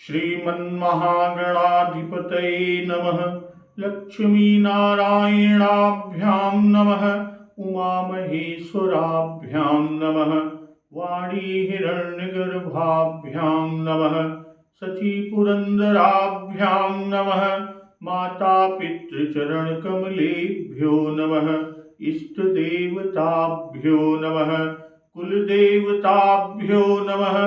श्रीमन्महागणाधिपतये नमः। लक्ष्मीनारायणाभ्यां नमः। उमामहेश्वराभ्यां नमः। वाणीहिरण्यगर्भाभ्यां नमः। सचीपुरन्दराभ्यां नमः। मातापितृचरणकमलेभ्यो नमः। इष्टदेवताभ्यो नमः। कुलदेवताभ्यो नमः।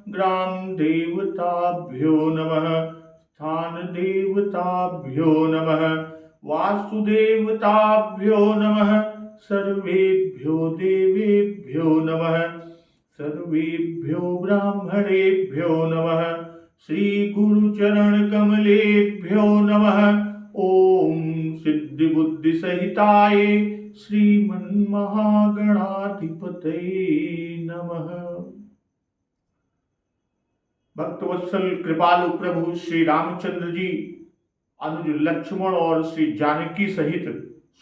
ग्राम देवताभ्यो नमः। स्थान देवताभ्यो नमः। वासुदेवताभ्यो नमः। सर्वेभ्यो देवेभ्यो नमः। सर्वेभ्यो ब्राह्मणेभ्यो नमः। श्री गुरुचरणकमलेभ्यो नमः। ओम सिद्धिबुद्धिसहिताय श्रीमन्महागणाधिपतये नमः। भक्तवत्सल कृपालु प्रभु श्री रामचंद्र जी अनुज लक्ष्मण और श्री जानकी सहित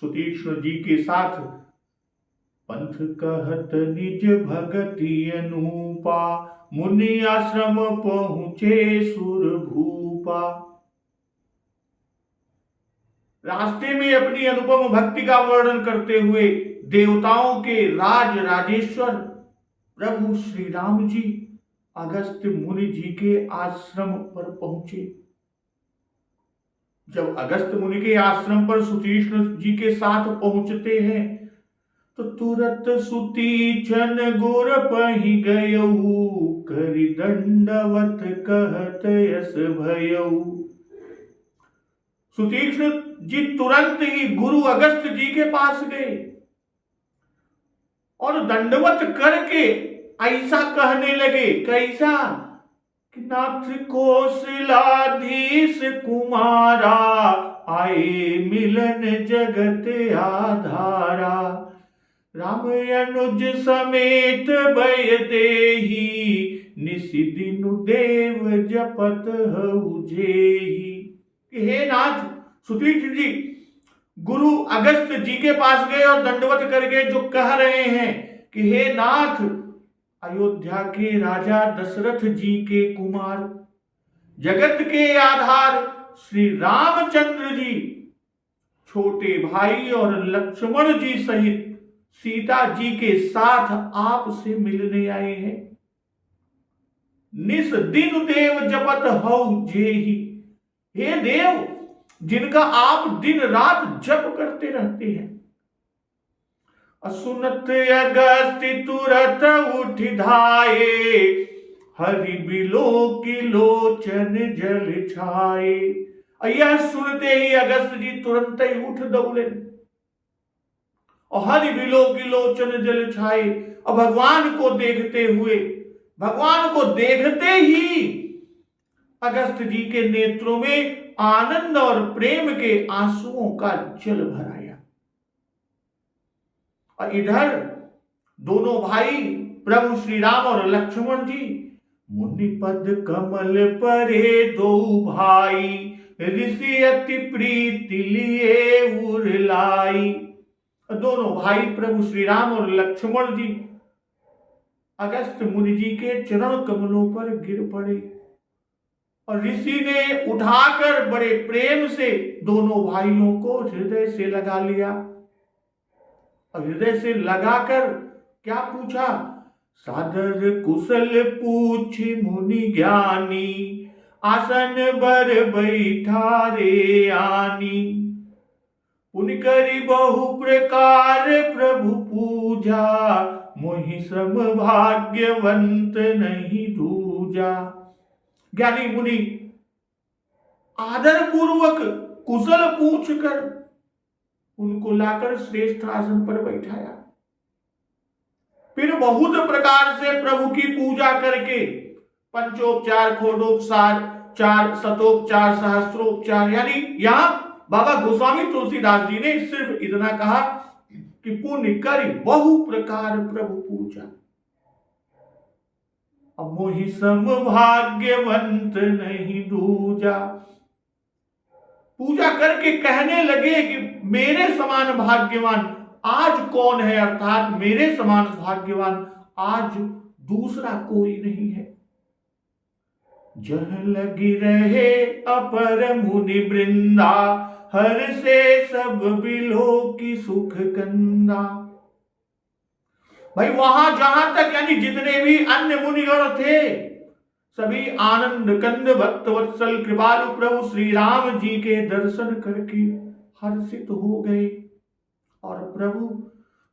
सुतीक्ष्ण जी के साथ पंथ कहत निज भगति अनूपा, मुनि आश्रम पहुंचे सुर भूपा। रास्ते में अपनी अनुपम भक्ति का वर्णन करते हुए देवताओं के राज राजेश्वर प्रभु श्री राम जी अगस्त्य मुनि जी के आश्रम पर पहुंचे। जब अगस्त्य मुनि के आश्रम पर सुतीक्ष्ण जी के साथ पहुंचते हैं तो तुरत सुतीक्षण गुर पहि गयऊ, करि दंडवत कहत यस भयऊ। सुतीक्ष्ण जी तुरंत ही गुरु अगस्त्य जी के पास गए और दंडवत करके ऐसा कहने लगे। कैसा कि नाथ कौशलाधीश कुमारा, आए मिलन जगत आधारा। राम अनुज समेत भय देही, निसि दिनु देव जपत हऊ जेही। हे नाथ, सुतीक्ष्ण जी गुरु अगस्त्य जी के पास गए और दंडवत करके जो कह रहे हैं कि हे नाथ, अयोध्या के राजा दशरथ जी के कुमार, जगत के आधार श्री रामचंद्र जी छोटे भाई और लक्ष्मण जी सहित सीता जी के साथ आपसे मिलने आए हैं। निस दिन देव जपत हऊ जेही। हे देव, जिनका आप दिन रात जप करते रहते हैं। असुनत अगस्त्य तुरत उठ धाये, हरि बिलो की लोचन जल छाए। यह सुनते ही अगस्त्य जी तुरंत ही उठ दौड़े और हरि बिलो की लोचन जल छाए। और भगवान को देखते हुए, भगवान को देखते ही अगस्त्य जी के नेत्रों में आनंद और प्रेम के आंसुओं का जल भर आया। और इधर दोनों भाई प्रभु श्री राम और लक्ष्मण जी मुनि पद कमल परे दो भाई, ऋषि अति प्रीति लिए उर लाई। दोनों भाई प्रभु श्री राम और लक्ष्मण जी अगस्त्य मुनि जी के चरण कमलों पर गिर पड़े और ऋषि ने उठाकर बड़े प्रेम से दोनों भाइयों को हृदय से लगा लिया। और हृदय से लगाकर क्या पूछा? सादर कुशल पूछी मुनि ज्ञानी, आसन बर बैठा रे आनी। पुनि करी बहु प्रकार प्रभु पूजा, मोहि सम भाग्यवंत नहीं दूजा। ज्ञानी मुनि आदर पूर्वक कुशल पूछकर उनको लाकर श्रेष्ठ आसन पर बैठाया। फिर बहुत प्रकार से प्रभु की पूजा करके पंचोपचार, खोडोपचार, चार शतोपचार, सहस्त्रोपचार, यानी यहां बाबा गोस्वामी तुलसीदास जी ने सिर्फ इतना कहा कि पुण्य करी बहु प्रकार प्रभु पूजा, अब मोहि सम भाग्यवंत नहीं दूजा। पूजा करके कहने लगे कि मेरे समान भाग्यवान आज कौन है, अर्थात मेरे समान भाग्यवान आज दूसरा कोई नहीं है। जह लगी रहे अपर मुनि वृंदा, हर से सब बिलो की सुख कंदा। भाई वहां जहां तक यानी जितने भी अन्य मुनिगण थे, सभी आनंद कंद भक्त वत्सल कृपालु प्रभु श्री राम जी के दर्शन करके हर्षित हो गए। और प्रभु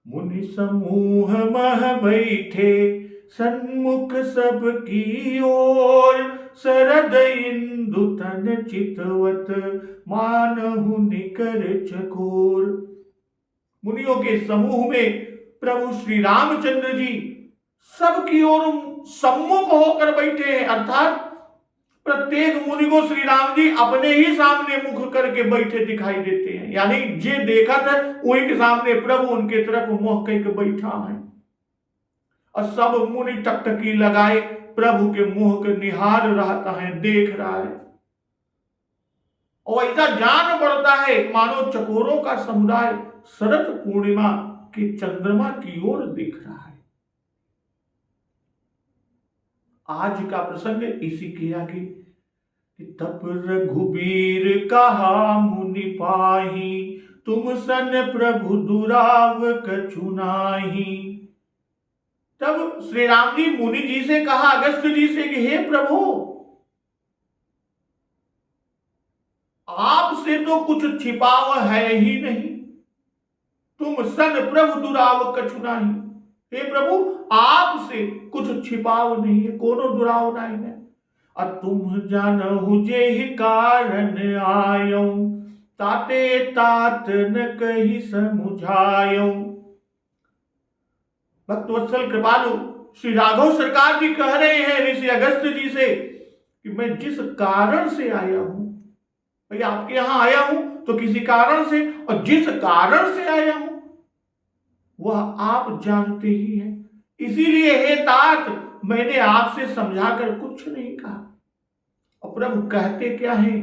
मुनि समूह मह बैठे, सन्मुख सब की ओर, शरद इंदु तन चितवत, मानहु निकर चकोर। मुनियों के समूह में प्रभु श्री रामचंद्र जी सबकी ओर सम्मुख होकर बैठे हैं, अर्थात प्रत्येक मुनि को श्री राम जी अपने ही सामने मुख करके बैठे दिखाई देते हैं। यानी जे देखा था वही के सामने प्रभु उनके तरफ मुंह करके बैठा है। और सब मुनि टकटकी लगाए प्रभु के मुंह को निहार रहता है, देख रहा है। और ऐसा जान पड़ता है मानो चकोरों का समुदाय शरद पूर्णिमा की चंद्रमा की ओर देख रहा है। आज का प्रसंग इसी के आगे। तब रघुबीर कहा मुनि पाही, तुम सन प्रभु दुराव कछु नाहि। तब श्री राम जी मुनि जी से कहा, अगस्त्य जी से, कि हे प्रभु, आपसे तो कुछ छिपाव है ही नहीं, तुम सन प्रभु दुराव कछु नाही। हे प्रभु, आपसे कुछ छिपाव नहीं है, कोनो दुराव नहीं है। और तुम जानहु जेहि कारण आयो, ताते तात न कही समुझायो। भक्तवत्सल कृपालु श्री राघव सरकार जी कह रहे हैं ऋषि अगस्त्य जी से कि मैं जिस कारण से आया हूं, भाई आपके यहां आया हूं तो किसी कारण से, और जिस कारण से आया हूं वह आप जानते ही हैं। इसीलिए हे तात, मैंने आपसे समझाकर कुछ नहीं कहा। और प्रभु कहते क्या है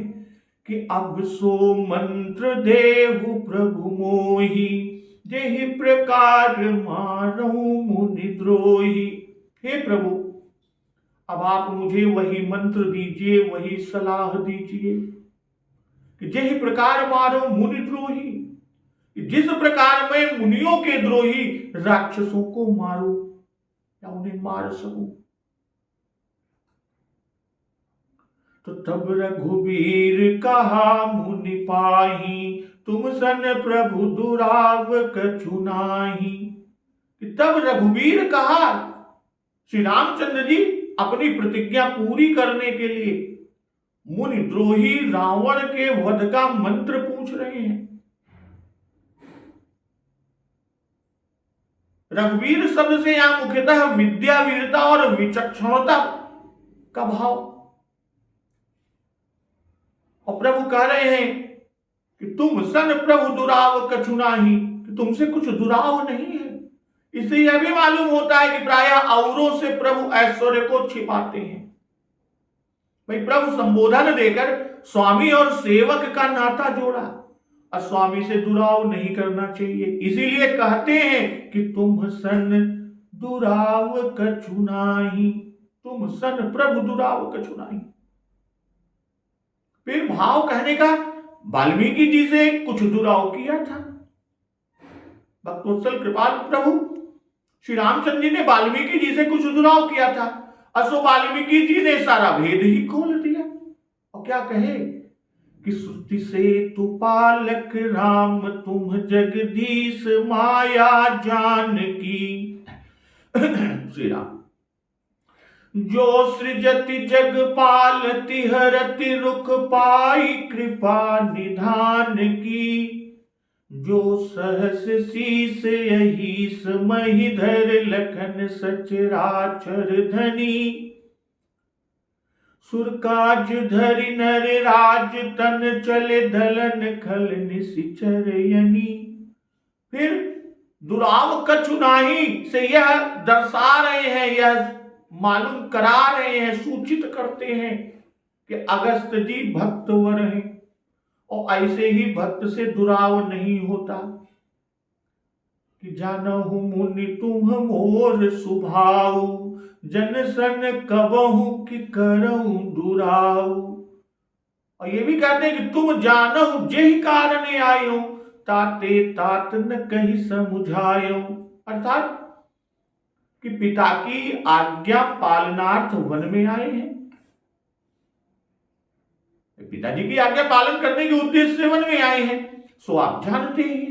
कि अब सो मंत्र देहु प्रभु मोहि, जेहि प्रकार मारहु मुनि द्रोही। हे प्रभु, अब आप मुझे वही मंत्र दीजिए, वही सलाह दीजिए कि जेहि प्रकार मारो मुनि द्रोही, जिस प्रकार मैं मुनियों के द्रोही राक्षसों को मारूं या उन्हें मार सकूं। तो तब रघुबीर कहा मुनि पाही, तुम सन प्रभु दुराव कछु नाही। तब रघुबीर कहा, श्री रामचंद्र जी अपनी प्रतिज्ञा पूरी करने के लिए मुनि द्रोही रावण के वध का मंत्र पूछ रहे हैं। रघुवीर शब्द से यहां मुख्यतः विद्या, वीरता और विचक्षणता का भाव। और प्रभु कह रहे हैं कि तुम सन प्रभु दुराव कछु नाही, कि तुमसे कुछ दुराव नहीं है। इससे यह भी मालूम होता है कि प्रायः औरों से प्रभु ऐश्वर्य को छिपाते हैं। भाई प्रभु संबोधन देकर स्वामी और सेवक का नाता जोड़ा, और स्वामी से दुराव नहीं करना चाहिए। इसीलिए कहते हैं कि तुम सन दुराव कछु नाही, तुम सन प्रभु दुराव कछु नाही। फिर भाव कहने का, वाल्मीकि जी से कुछ दुराव किया था। भक्तवत्सल कृपाल प्रभु श्री रामचंद्र जी ने वाल्मीकि जी से कुछ दुराव किया था, असो वाल्मीकि जी ने सारा भेद ही खोल दिया। और क्या कहे कि श्रुति से तु पालक राम, तुम जगदीश माया जानकी। श्री राम जो सृजति जग पालति, हरति रुख पाई कृपा निधान की। जो सहस शीस यही समहि धर, लखन सचराचर धनी। सुरकाज धरि नर राज, तन चले दलन खल निशिचर यनी। फिर दुराव कछु नाही से यह दर्शा रहे हैं, यह मालूम करा रहे हैं, सूचित करते हैं कि अगस्त जी भक्तवर हैं, और ऐसे ही भक्त से दुराव नहीं होता। कि जानहु मुनि तुम मोर सुभाऊ, जन सन कबहू कि करऊं दुराऊ। और ये भी कहते हैं कि तुम जानहु जेहि कारणे आयो, ताते तात न कही समुझायो। अर्थात कि पिता की आज्ञा पालनार्थ वन में आए हैं, पिताजी की आज्ञा पालन करने के उद्देश्य से वन में आए हैं, सो आप जानते हैं।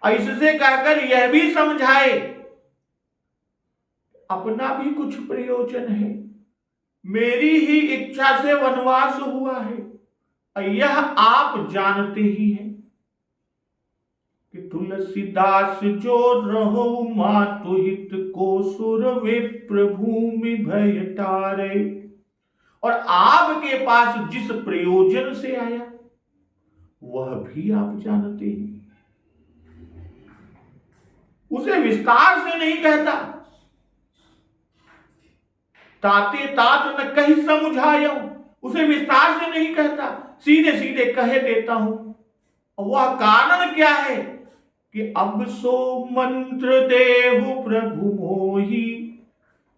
इससे कहकर यह भी समझाए अपना भी कुछ प्रयोजन है, मेरी ही इच्छा से वनवास हुआ है, यह आप जानते ही हैं कि तुलसीदास जो रहो मातु हित को सुर वे प्रभूमि भय टारे। और आपके पास जिस प्रयोजन से आया वह भी आप जानते हैं, उसे विस्तार से नहीं कहता, ताते तात न कहीं समझायो, उसे विस्तार से नहीं कहता, सीधे सीधे कह देता हूं। और वह कारण क्या है कि अब सो मंत्र देहु प्रभु मोही,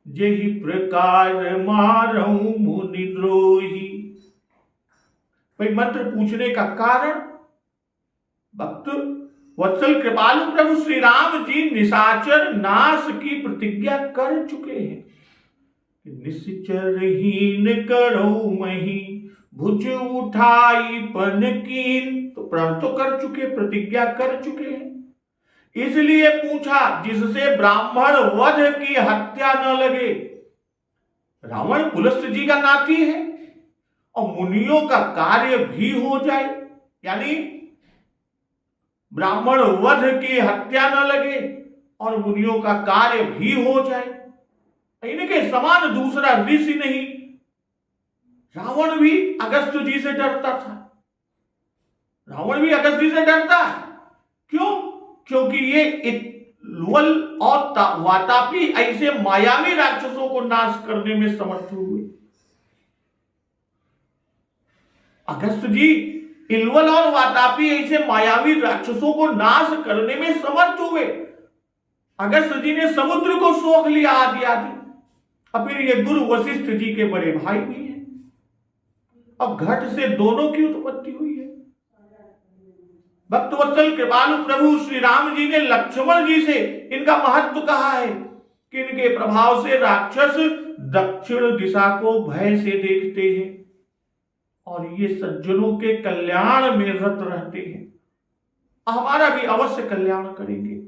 जेहि प्रकार मारऊं मुनिद्रोही। भाई मंत्र पूछने का कारण, भक्त वत्सल कृपालु प्रभु श्री राम जी निशाचर नाश की प्रतिज्ञा कर चुके हैं। निश्चरहीन करो मही, भुज उठाई पन कीन। तो प्रण तो कर चुके, प्रतिज्ञा कर चुके हैं, इसलिए पूछा जिससे ब्राह्मण वध की हत्या न लगे। रावण पुलस्त्य जी का नाती है और मुनियों का कार्य भी हो जाए, यानी ब्राह्मण वध की हत्या न लगे और मुनियों का कार्य भी हो जाए, इनके समान दूसरा ऋषि नहीं। रावण भी अगस्त्य जी से डरता था, रावण भी अगस्त्य जी से डरता है। क्यों? क्योंकि ये इल्वल और वातापी ऐसे मायावी राक्षसों को नाश करने में समर्थ हुए। अगस्त्य जी इल्वल और वातापी ऐसे मायावी राक्षसों को नाश करने में समर्थ हुए। अगस्त्य जी ने समुद्र को सोख लिया आदि आदि। और फिर ये गुरु वशिष्ठ जी के बड़े भाई भी हैं। अब घट से दोनों की उत्पत्ति हुई है। भक्तवत्सल कृपालु प्रभु श्री राम जी ने लक्ष्मण जी से इनका महत्व कहा है कि इनके प्रभाव से राक्षस दक्षिण दिशा को भय से देखते हैं और ये सज्जनों के कल्याण में रत रहते हैं, हमारा भी अवश्य कल्याण करेंगे।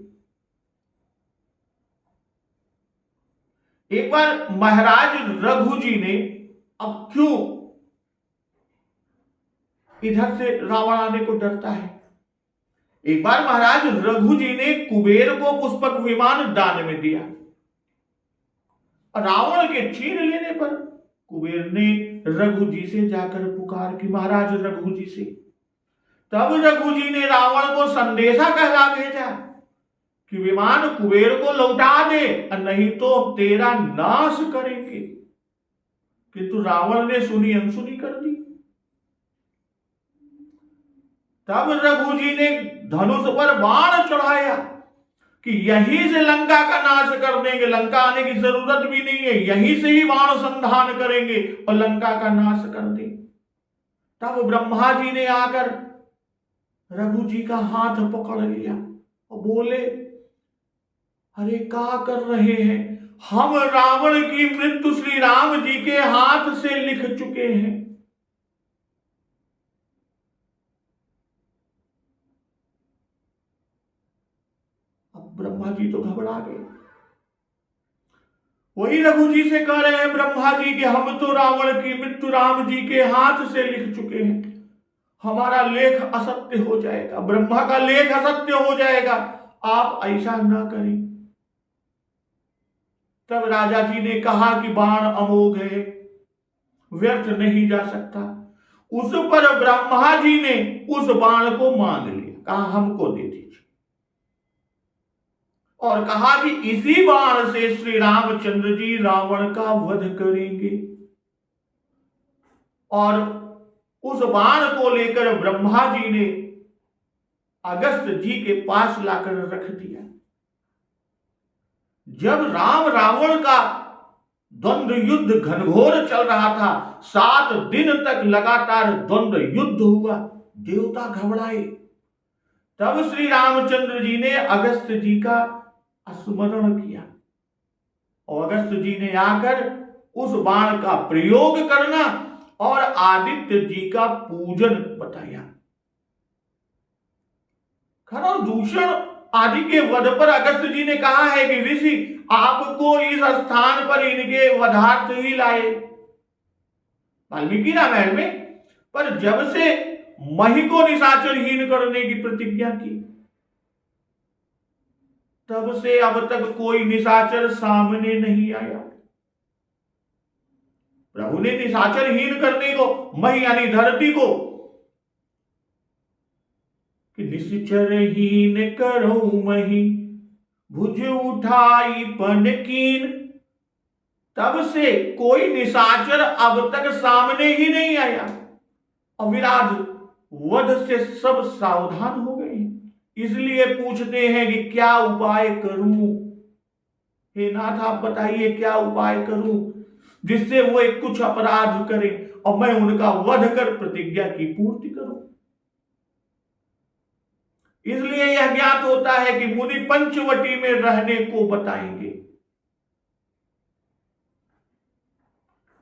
एक बार महाराज रघु जी ने, अब क्यों इधर से रावण आने को डरता है, एक बार महाराज रघु जी ने कुबेर को पुष्पक विमान दान में दिया। रावण के छीन लेने पर कुबेर ने रघु जी से जाकर पुकार की, महाराज रघु जी से। तब रघु जी ने रावण को संदेशा कहला भेजा कि विमान कुबेर को लौटा दे, नहीं तो तेरा नाश करेंगे। किंतु रावण ने सुनी अनसुनी कर दी। तब रघु जी ने धनुष पर बाण चढ़ाया कि यहीं से लंका का नाश कर देंगे, लंका आने की जरूरत भी नहीं है, यहीं से ही बाण संधान करेंगे और लंका का नाश कर देंगे। तब ब्रह्मा जी ने आकर रघु जी का हाथ पकड़ लिया और बोले, अरे क्या कर रहे हैं, हम रावण की मृत्यु श्री राम जी के हाथ से लिख चुके हैं। ब्रह्मा जी तो घबरा गए। वही रघु जी से कह रहे हैं ब्रह्मा जी कि हम तो रावण की मृत्यु राम जी के हाथ से लिख चुके हैं, हमारा लेख असत्य हो जाएगा, ब्रह्मा का लेख असत्य हो जाएगा, आप ऐसा ना करें। तब राजा जी ने कहा कि बाण अमोघ है, व्यर्थ नहीं जा सकता। उस पर ब्रह्मा जी ने उस बाण को मांग लिया, कहा हमको दे दीजिए, और कहा कि इसी बाण से श्री रामचंद्र जी रावण का वध करेंगे। और उस बाण को लेकर ब्रह्मा जी ने अगस्त्य जी के पास लाकर रख दिया। जब राम रावण का द्वंद्व युद्ध घनघोर चल रहा था। 7 दिन तक लगातार द्वंद्व युद्ध हुआ। देवता घबराए। तब श्री रामचंद्र जी ने अगस्त जी का स्मरण किया और अगस्त जी ने आकर उस बाण का प्रयोग करना और आदित्य जी का पूजन बताया। खर दूषण आदि के वध पर अगस्त जी ने कहा है कि ऋषि आपको इस स्थान पर इनके वधार्थ ही लाए। वाल्मीकि रामायण में। पर जब से मही को निशाचरहीन करने की प्रतिज्ञा की, तब से अब तक कोई निशाचर सामने नहीं आया। प्रभु ने निशाचरहीन करने को, मही यानी धरती को, कि निश्चरहीन करो मही भुज उठाई पन कीन। तब से कोई निशाचर अब तक सामने ही नहीं आया। अविराध वध से सब सावधान हो गए। इसलिए पूछते हैं कि क्या उपाय करूं, हे नाथ आप बताइए क्या उपाय करूं जिससे वो एक कुछ अपराध करें और मैं उनका वध कर प्रतिज्ञा की पूर्ति करूं। इसलिए यह ज्ञात होता है कि मुनि पंचवटी में रहने को बताएंगे।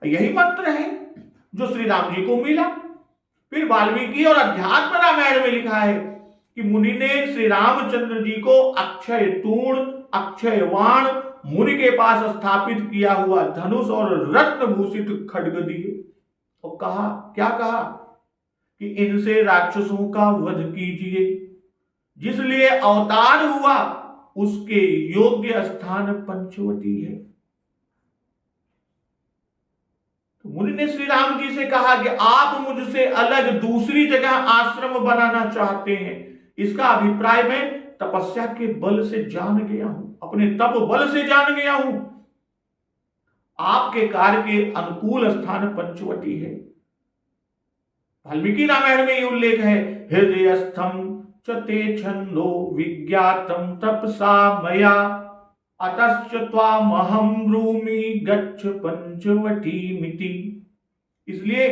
यही मंत्र है जो श्री राम जी को मिला। फिर वाल्मीकि और अध्यात्म रामायण में लिखा है कि मुनि ने श्री रामचंद्र जी को अक्षय तूण, अक्षय वाण, मुनि के पास स्थापित किया हुआ धनुष और रत्न भूषित खड्ग दिए और कहा, क्या कहा कि इनसे राक्षसों का वध कीजिए। जिस लिए अवतार हुआ उसके योग्य स्थान पंचवटी है। तो मुनि ने श्री राम जी से कहा कि आप मुझसे अलग दूसरी जगह आश्रम बनाना चाहते हैं। इसका अभिप्राय मैं तपस्या के बल से जान गया हूं, अपने तप बल से जान गया हूं। आपके कार्य के अनुकूल स्थान पंचवटी है। वाल्मीकि रामायण में ये उल्लेख है, हृदयस्थम चते छंदो विज्ञातम तपसा मया अतश्च त्वामहं ब्रूमि गच्छ पंचवटी मिति। इसलिए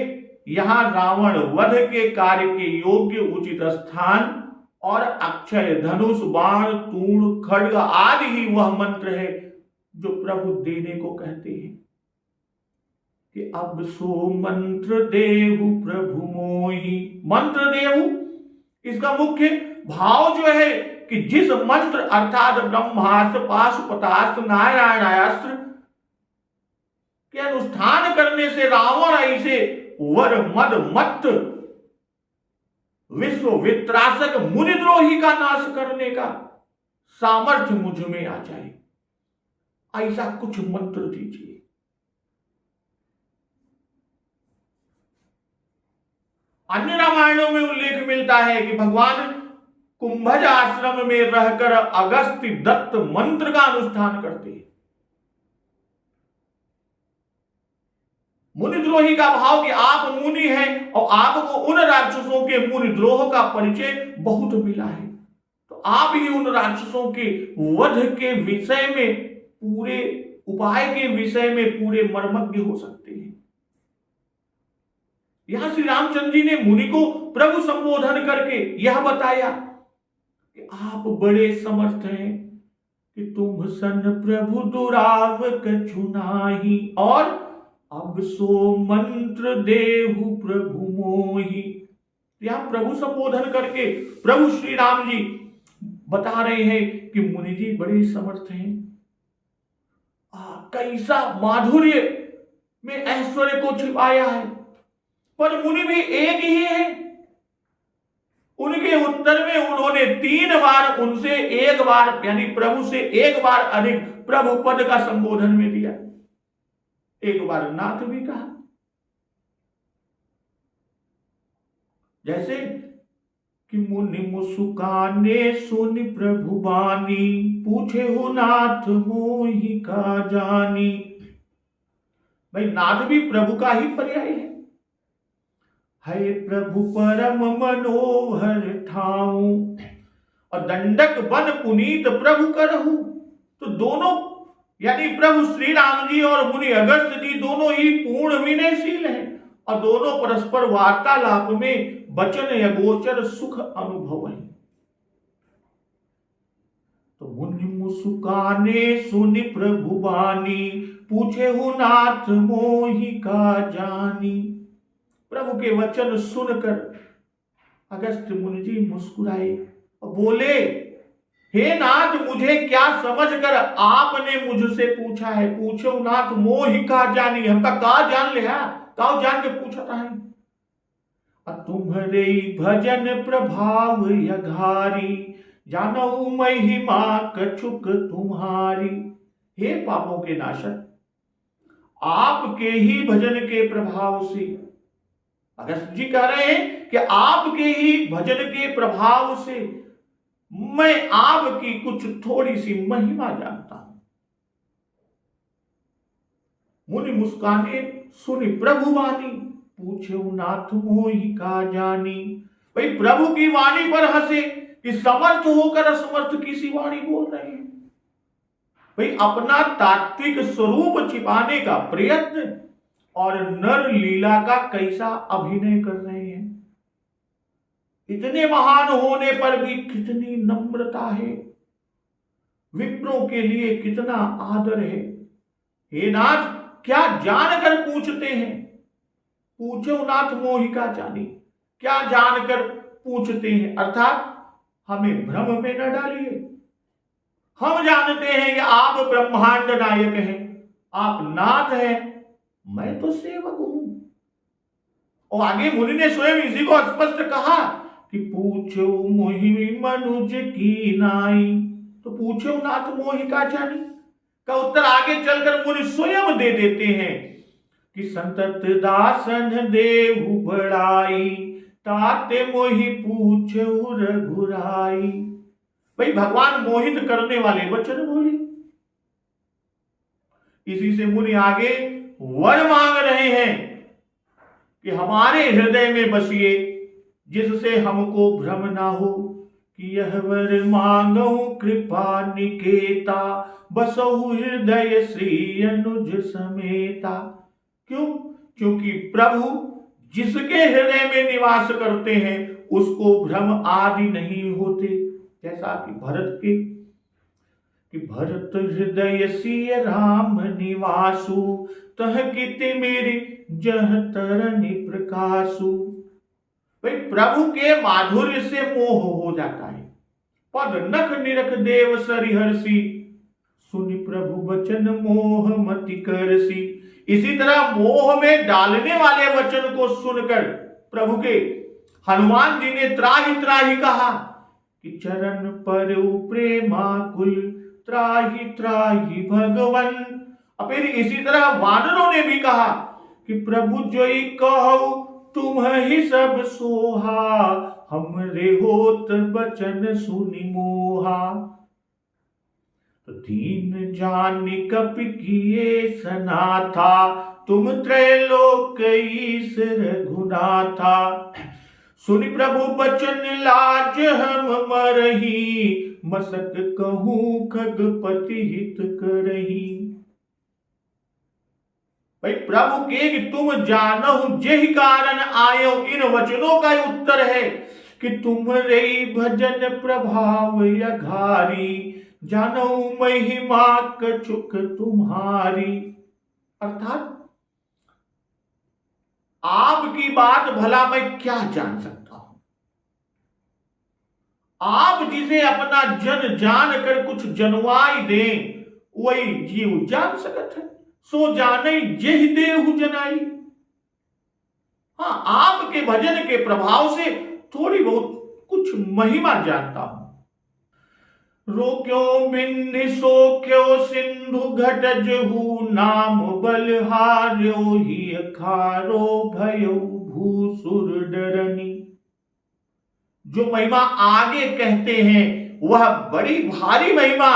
यहां रावण वध के कार्य के योग्य उचित स्थान और अक्षय धनुष, बाण, तूण, खड्ग आदि ही वह मंत्र है जो प्रभु देने को कहते हैं कि अब सो मंत्र देहु प्रभु मोहि। मंत्र देहु, इसका मुख्य भाव जो है कि जिस मंत्र अर्थात ब्रह्मास्त्र, पाशुपतास्त्र, नारायणास्त्र के अनुष्ठान करने से रावण ऐसे वर मद मत विश्व वित्रासक मुनिद्रोही का नाश करने का सामर्थ्य मुझ में आ जाए, ऐसा कुछ मंत्र दीजिए। अन्य रामायणों में उल्लेख मिलता है कि भगवान कुंभज आश्रम में रहकर अगस्त्य दत्त मंत्र का अनुष्ठान करते हैं। मुनिद्रोही का भाव कि आप मुनि हैं और आपको उन राक्षसों के मुनिद्रोह का परिचय बहुत मिला है, तो आप ही उन राक्षसों के वध के विषय में, पूरे उपाय के विषय में पूरे मर्मज्ञ हो सकते हैं। यहां श्री रामचंद्र जी ने मुनि को प्रभु संबोधन करके यह बताया कि आप बड़े समर्थ हैं कि तुम सन प्रभु दुराव कछु नाहि, और अब सो मंत्र देहु प्रभु मोहि। यहां प्रभु संबोधन करके प्रभु श्री राम जी बता रहे हैं कि मुनि जी बड़े समर्थ हैं। कैसा माधुर्य में ऐश्वर्य को छिपाया है। पर मुनि भी एक ही है। उनके उत्तर में उन्होंने 3 बार उनसे एक बार यानी प्रभु से एक बार अधिक प्रभु पद का संबोधन में दिया, एक बार नाथ भी कहा। जैसे कि मुनि मुसुकाने सुनि प्रभु बानी, पूछे हो नाथ मोहि का जानी। भाई नाथ भी प्रभु का ही पर्याय है प्रभु परम मनोहर ठाऊं और दंडक बन पुनीत प्रभु करहु। तो दोनों यानी प्रभु श्री राम जी और मुनि अगस्त जी दोनों ही पूर्ण विनयशील हैं और दोनों परस्पर वार्तालाप में वचन या गोचर सुख अनुभव है। तो मुनि मुस्काने सुनि प्रभु बानी, पूछे हु नाथ मोहि का जानी। प्रभु के वचन सुनकर अगस्त्य मुनि जी मुस्कुराए और बोले, हे नाथ, मुझे क्या समझकर आपने मुझसे पूछा है? पूछो नाथ मोहि का जानी, हमका का जान लिया, का जान के पूछा था। तुम्हारे भजन प्रभाव यघारी, जानऊ महिमा कछुक तुम्हारी। हे पापों के नाशक, आपके ही भजन के प्रभाव से, अगस्त जी कह रहे हैं कि आपके ही भजन के प्रभाव से मैं आपकी कुछ थोड़ी सी महिमा जानता हूं। मुनि मुस्काने सुनि प्रभु वाणी, पूछे नाथ मोहि का जानी। भाई प्रभु की वाणी पर हंसे कि समर्थ होकर असमर्थ की सी वाणी बोल रहे हैं। भाई अपना तात्विक स्वरूप छिपाने का प्रयत्न और नर लीला का कैसा अभिनय कर रहे हैं। इतने महान होने पर भी कितनी नम्रता है, विप्रों के लिए कितना आदर है। हे नाथ, क्या जानकर पूछते हैं? पूछो नाथ मोहि का जानी, क्या जानकर पूछते हैं? अर्थात हमें भ्रम में न डालिए। हम जानते हैं कि आप ब्रह्मांड नायक हैं, आप नाथ हैं, मैं तो सेवक हूं। और आगे मुनि ने स्वयं इसी को स्पष्ट कहा कि पूछो मोहि मनुज की नाई। तो पूछो नाथ मोहि का जानी का उत्तर आगे चलकर मुनि स्वयं दे देते हैं कि संतत दासन देहु बड़ाई, ताते मोहि पूछो रघुराई। भाई भगवान मोहित करने वाले वचन बोले। इसी से मुनि आगे वर मांग रहे हैं कि हमारे हृदय में बसिए, जिससे हमको भ्रम ना हो, कि यह वर मांगो कृपा निकेता, बसहु हृदय श्री अनुज समेता। क्यों? क्योंकि प्रभु जिसके हृदय में निवास करते हैं उसको भ्रम आदि नहीं होते। जैसा कि भरत के कि भरत हृदय सिय राम निवासु, तह किति मेरी जह तरनि प्रकाशु। भाई प्रभु के माधुर्य से मोह हो जाता है। पद नख निरख देव सरिहर्षि, सुनि प्रभु वचन मोह मति करसी। इसी तरह मोह में डालने वाले वचन को सुनकर प्रभु के हनुमान जी ने त्राहि त्राहि कहा कि चरण पर प्रेमाकुल, त्राहि त्राहि भगवन। और फिर इसी तरह वानरों ने भी कहा कि प्रभु जोई कहो तुम ही सब सोहा, हमरे होत बचन सुनि मोहा। तो दीन जानि कपि किए सनाथा, तुम त्रैलोक ईश रघुनाथा। सुनि प्रभु बचन लाज हम मरही, मसक कहूं खगपति हित करही। भाई प्रभु के कि तुम जानहु जेहि कारण आयो, इन वचनों का उत्तर है कि तुम्हारे भजन प्रभाव यघारी, जानहु महिमा कछुक तुम्हारी। अर्थात आपकी बात भला मैं क्या जान सकता हूं। आप जिसे अपना जन जान कर कुछ जनवाई दें, वही जीव जान सकत है। सो जाने जेहि देहु जनाई। हाँ, आपके भजन के प्रभाव से थोड़ी बहुत कुछ महिमा जानता हूं। रोक्यो बिंदि सोक्यो सिंधु घटजहु, नाम बलहार्यो ही अखारो भयो भूसुर डरनी। जो महिमा आगे कहते हैं वह बड़ी भारी महिमा,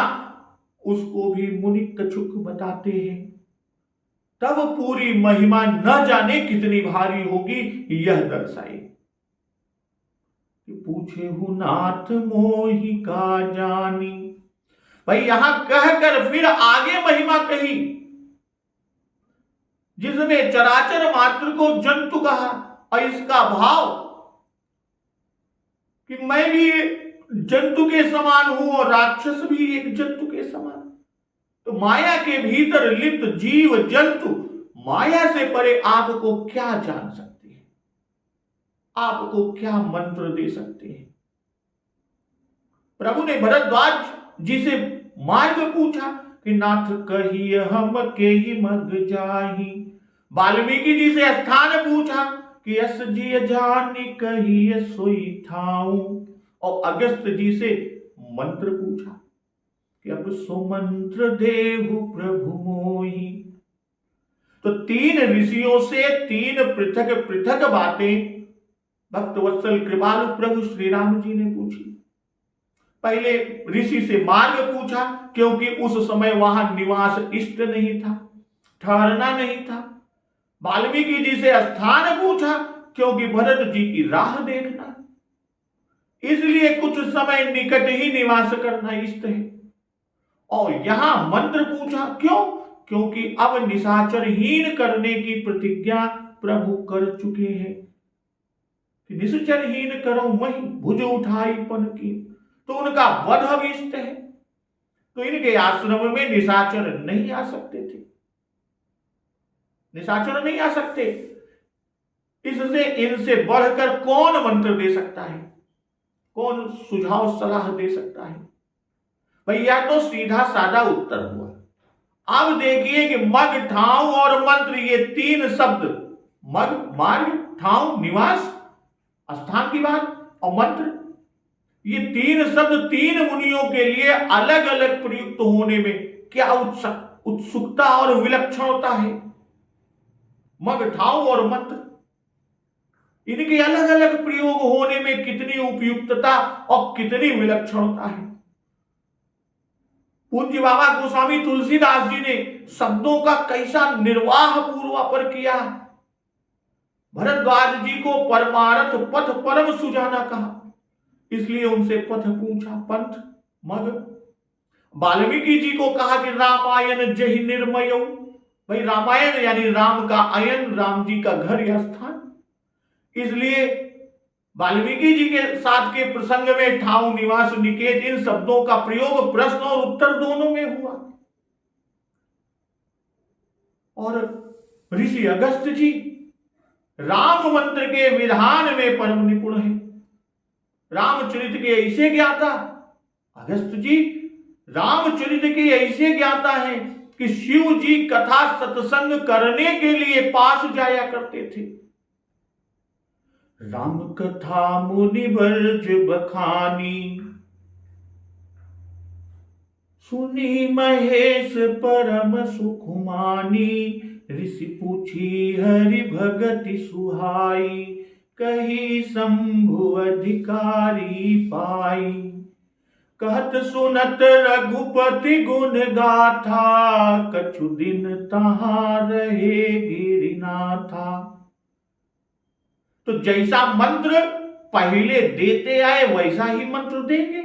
उसको भी मुनि कछुक बताते हैं। तब पूरी महिमा न जाने कितनी भारी होगी यह दर्शाए। पूछे हु नाथ मोहि का जानी, भाई यहां कहकर फिर आगे महिमा कही, जिसमें चराचर मात्र को जंतु कहा, और इसका भाव कि मैं भी जंतु के समान हूं और राक्षस भी एक जंतु के समान। तो माया के भीतर लिप्त जीव जंतु माया से परे आपको क्या जान सकते हैं, आपको क्या मंत्र दे सकते हैं। प्रभु ने भरद्वाज जी से मार्ग पूछा कि नाथ कहिए हम के ही मग जाही। वाल्मीकि जी से स्थान पूछा कि यस जी जानी कहिए सोई ठाऊ। और अगस्त जी से मंत्र पूछा कि अब सो मंत्र देहु प्रभु मोही। तो 3 ऋषियों से 3 पृथक पृथक बातें भक्त वत्सल कृपालु प्रभु श्री राम जी ने पूछी। पहले ऋषि से मार्ग पूछा, क्योंकि उस समय वहां निवास इष्ट नहीं था, ठहरना नहीं था। वाल्मीकि जी से स्थान पूछा, क्योंकि भरत जी की राह देखना, इसलिए कुछ समय निकट ही निवास करना इष्ट है। और यहां मंत्र पूछा, क्यों? क्योंकि अब निशाचरहीन करने की प्रतिज्ञा प्रभु कर चुके हैं कि निशाचरहीन करो मही भुज उठाई पन की। तो उनका वध अभिष्ट है, तो इनके आश्रम में निशाचर नहीं आ सकते थे, निशाचर नहीं आ सकते। इससे इनसे बढ़कर कौन मंत्र दे सकता है, कौन सुझाव सलाह दे सकता है। भैया तो सीधा सादा उत्तर हुआ। अब देखिए कि मग ठाव और मंत्र, ये 3 शब्द, मग मार्ग, ठाव निवास स्थान की बात, और मंत्र, ये 3 शब्द 3 मुनियों के लिए अलग अलग प्रयुक्त होने में क्या उत्सुकता और विलक्षणता है। मग ठाव और मंत्र, इनके अलग अलग प्रयोग होने में कितनी उपयुक्तता और कितनी विलक्षणता है। पूज्य बाबा गोस्वामी तुलसीदास जी ने शब्दों का कैसा निर्वाह पूर्वापर किया। भरद्वाज जी को परमार्थ पथ परम सुजाना कहा, इसलिए उनसे पथ पूछा, पंथ मग। वाल्मीकि जी को कहा कि रामायण जहि निर्मय, भाई रामायण यानी राम का अयन, राम जी का घर या स्थान, इसलिए वाल्मीकि जी के साथ के प्रसंग में ठाव निवास निकेत इन शब्दों का प्रयोग प्रश्न और उत्तर दोनों में हुआ। और ऋषि अगस्त जी राम मंत्र के विधान में परम निपुण है, रामचरित के ऐसे ज्ञाता। अगस्त जी रामचरित के ऐसे ज्ञाता है कि शिव जी कथा सत्संग करने के लिए पास जाया करते थे। राम कथा मुनि बरज बखानी, सुनी महेश परम सुखमानी। ऋषि पूछी हरि भगति सुहाई, कही शंभु अधिकारी पाई। कहत सुनत रघुपति गुण गाथा, कछु दिन तहां रहे गिरिनाथा। तो जैसा मंत्र पहले देते आए वैसा ही मंत्र देंगे।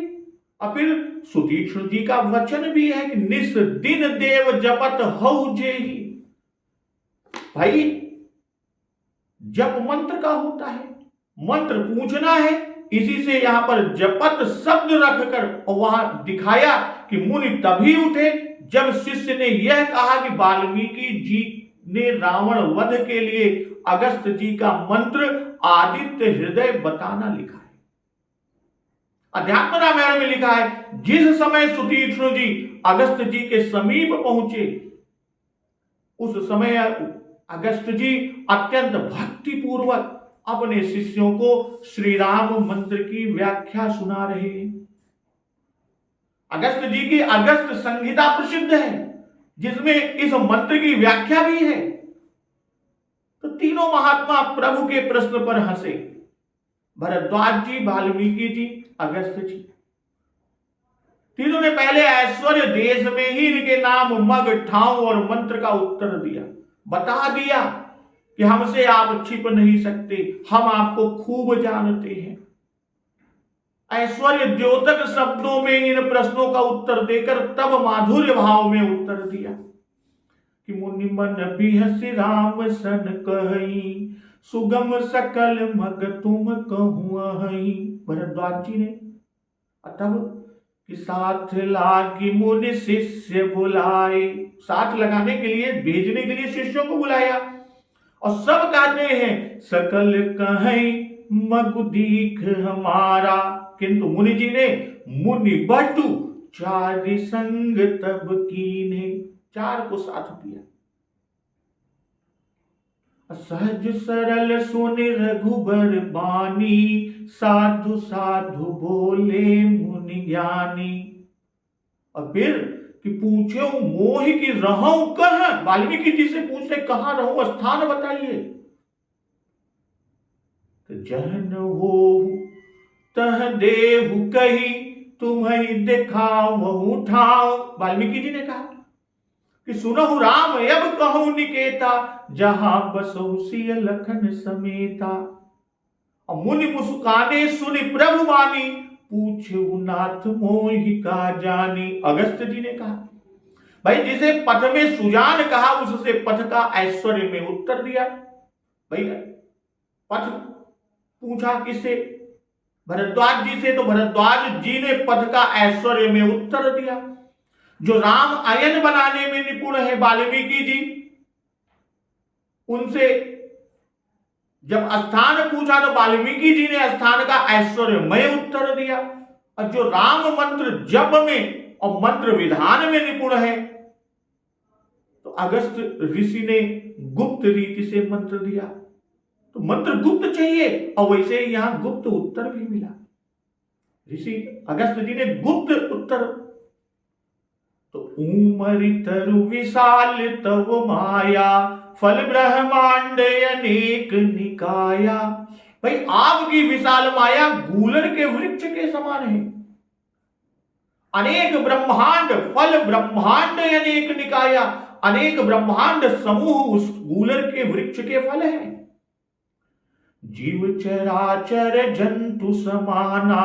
और फिर सुतीक्ष्ण जी का वचन भी है कि निस दिन देव जपत हऊ जेहि। भाई जप मंत्र का होता है, मंत्र पूछना है, इसी से यहां पर जपत शब्द रखकर और वहां दिखाया कि मुनि तभी उठे जब शिष्य ने यह कहा कि वाल्मीकि जी ने रावण वध के लिए अगस्त जी का मंत्र आदित्य हृदय बताना लिखा है। अध्यात्म रामायण में लिखा है, जिस समय सुतीक्ष्ण जी अगस्त जी के समीप पहुंचे उस समय अगस्त जी अत्यंत भक्ति पूर्वक अपने शिष्यों को श्री राम मंत्र की व्याख्या सुना रहे हैं। अगस्त जी की अगस्त संहिता प्रसिद्ध है, जिसमें इस मंत्र की व्याख्या भी है। तो तीनों महात्मा प्रभु के प्रश्न पर हंसे, भरद्वाज जी, वाल्मीकि जी, अगस्त जी। तीनों ने पहले ऐश्वर्य देश में ही इनके नाम, मग, ठाव और मंत्र का उत्तर दिया, बता दिया कि हमसे आप छिप नहीं सकते, हम आपको खूब जानते हैं। ऐश्वर्य द्योतक शब्दों में इन प्रश्नों का उत्तर देकर तब माधुर्य भाव में उत्तर दिया कि मुनि मन बिहस राम सन कही, सुगम सकल मग तुम कहूँ हई। भरद्वाज जी ने तब कि साथ लागी मुनि शिष्य बुलाए, साथ लगाने के लिए भेजने के लिए शिष्यों को बुलाया और सब कहते हैं सकल कहीं मगु दीख हमारा, किंतु मुनि जी ने मुनि बटु चार संग तब कीने, चार को साथ दिया। सहज सरल सुनि रघुबर बानी, साधु साधु बोले मुनि ज्ञानी। और फिर कि पूछे मोह की रहूं कहाँ, वाल्मीकि जी से पूछे कहाँ रहूं, स्थान बताइए। तो जहन हो तह देहु कही, तुम्हें दिखाओ ठाव। वाल्मीकि जी ने कहा कि सुनहु राम अब कहूं निकेता, जहां बसो सिय लखन समेता। और मुनि मुस्काने सुनि प्रभु वाणी, पूछे नाथ मोहि का जानी। अगस्त जी ने कहा भाई जिसे पथ में सुजान कहा उससे पथ का ऐश्वर्य में उत्तर दिया। भाई पथ पूछा किससे, भरद्वाज जी से, तो भरद्वाज जी ने पथ का ऐश्वर्य में उत्तर दिया। जो राम आयन बनाने में निपुण है वाल्मीकि जी, उनसे जब स्थान पूछा तो वाल्मीकि जी ने स्थान का ऐश्वर्यमय उत्तर दिया। और जो राम मंत्र जप में और मंत्र विधान में निपुण है तो अगस्त ऋषि ने गुप्त रीति से मंत्र दिया, तो मंत्र गुप्त चाहिए और वैसे ही यहां गुप्त उत्तर भी मिला। ऋषि अगस्त जी ने गुप्त उत्तर, तो उमरि तरु विशाल तव माया, फल ब्रह्मांड अनेक निकाया। भाई आपकी विशाल माया गूलर के वृक्ष के समान है। अनेक ब्रह्मांड, फल ब्रह्मांड अनेक निकाया, अनेक ब्रह्मांड समूह उस गूलर के वृक्ष के फल हैं। जीव चराचर जंतु समाना,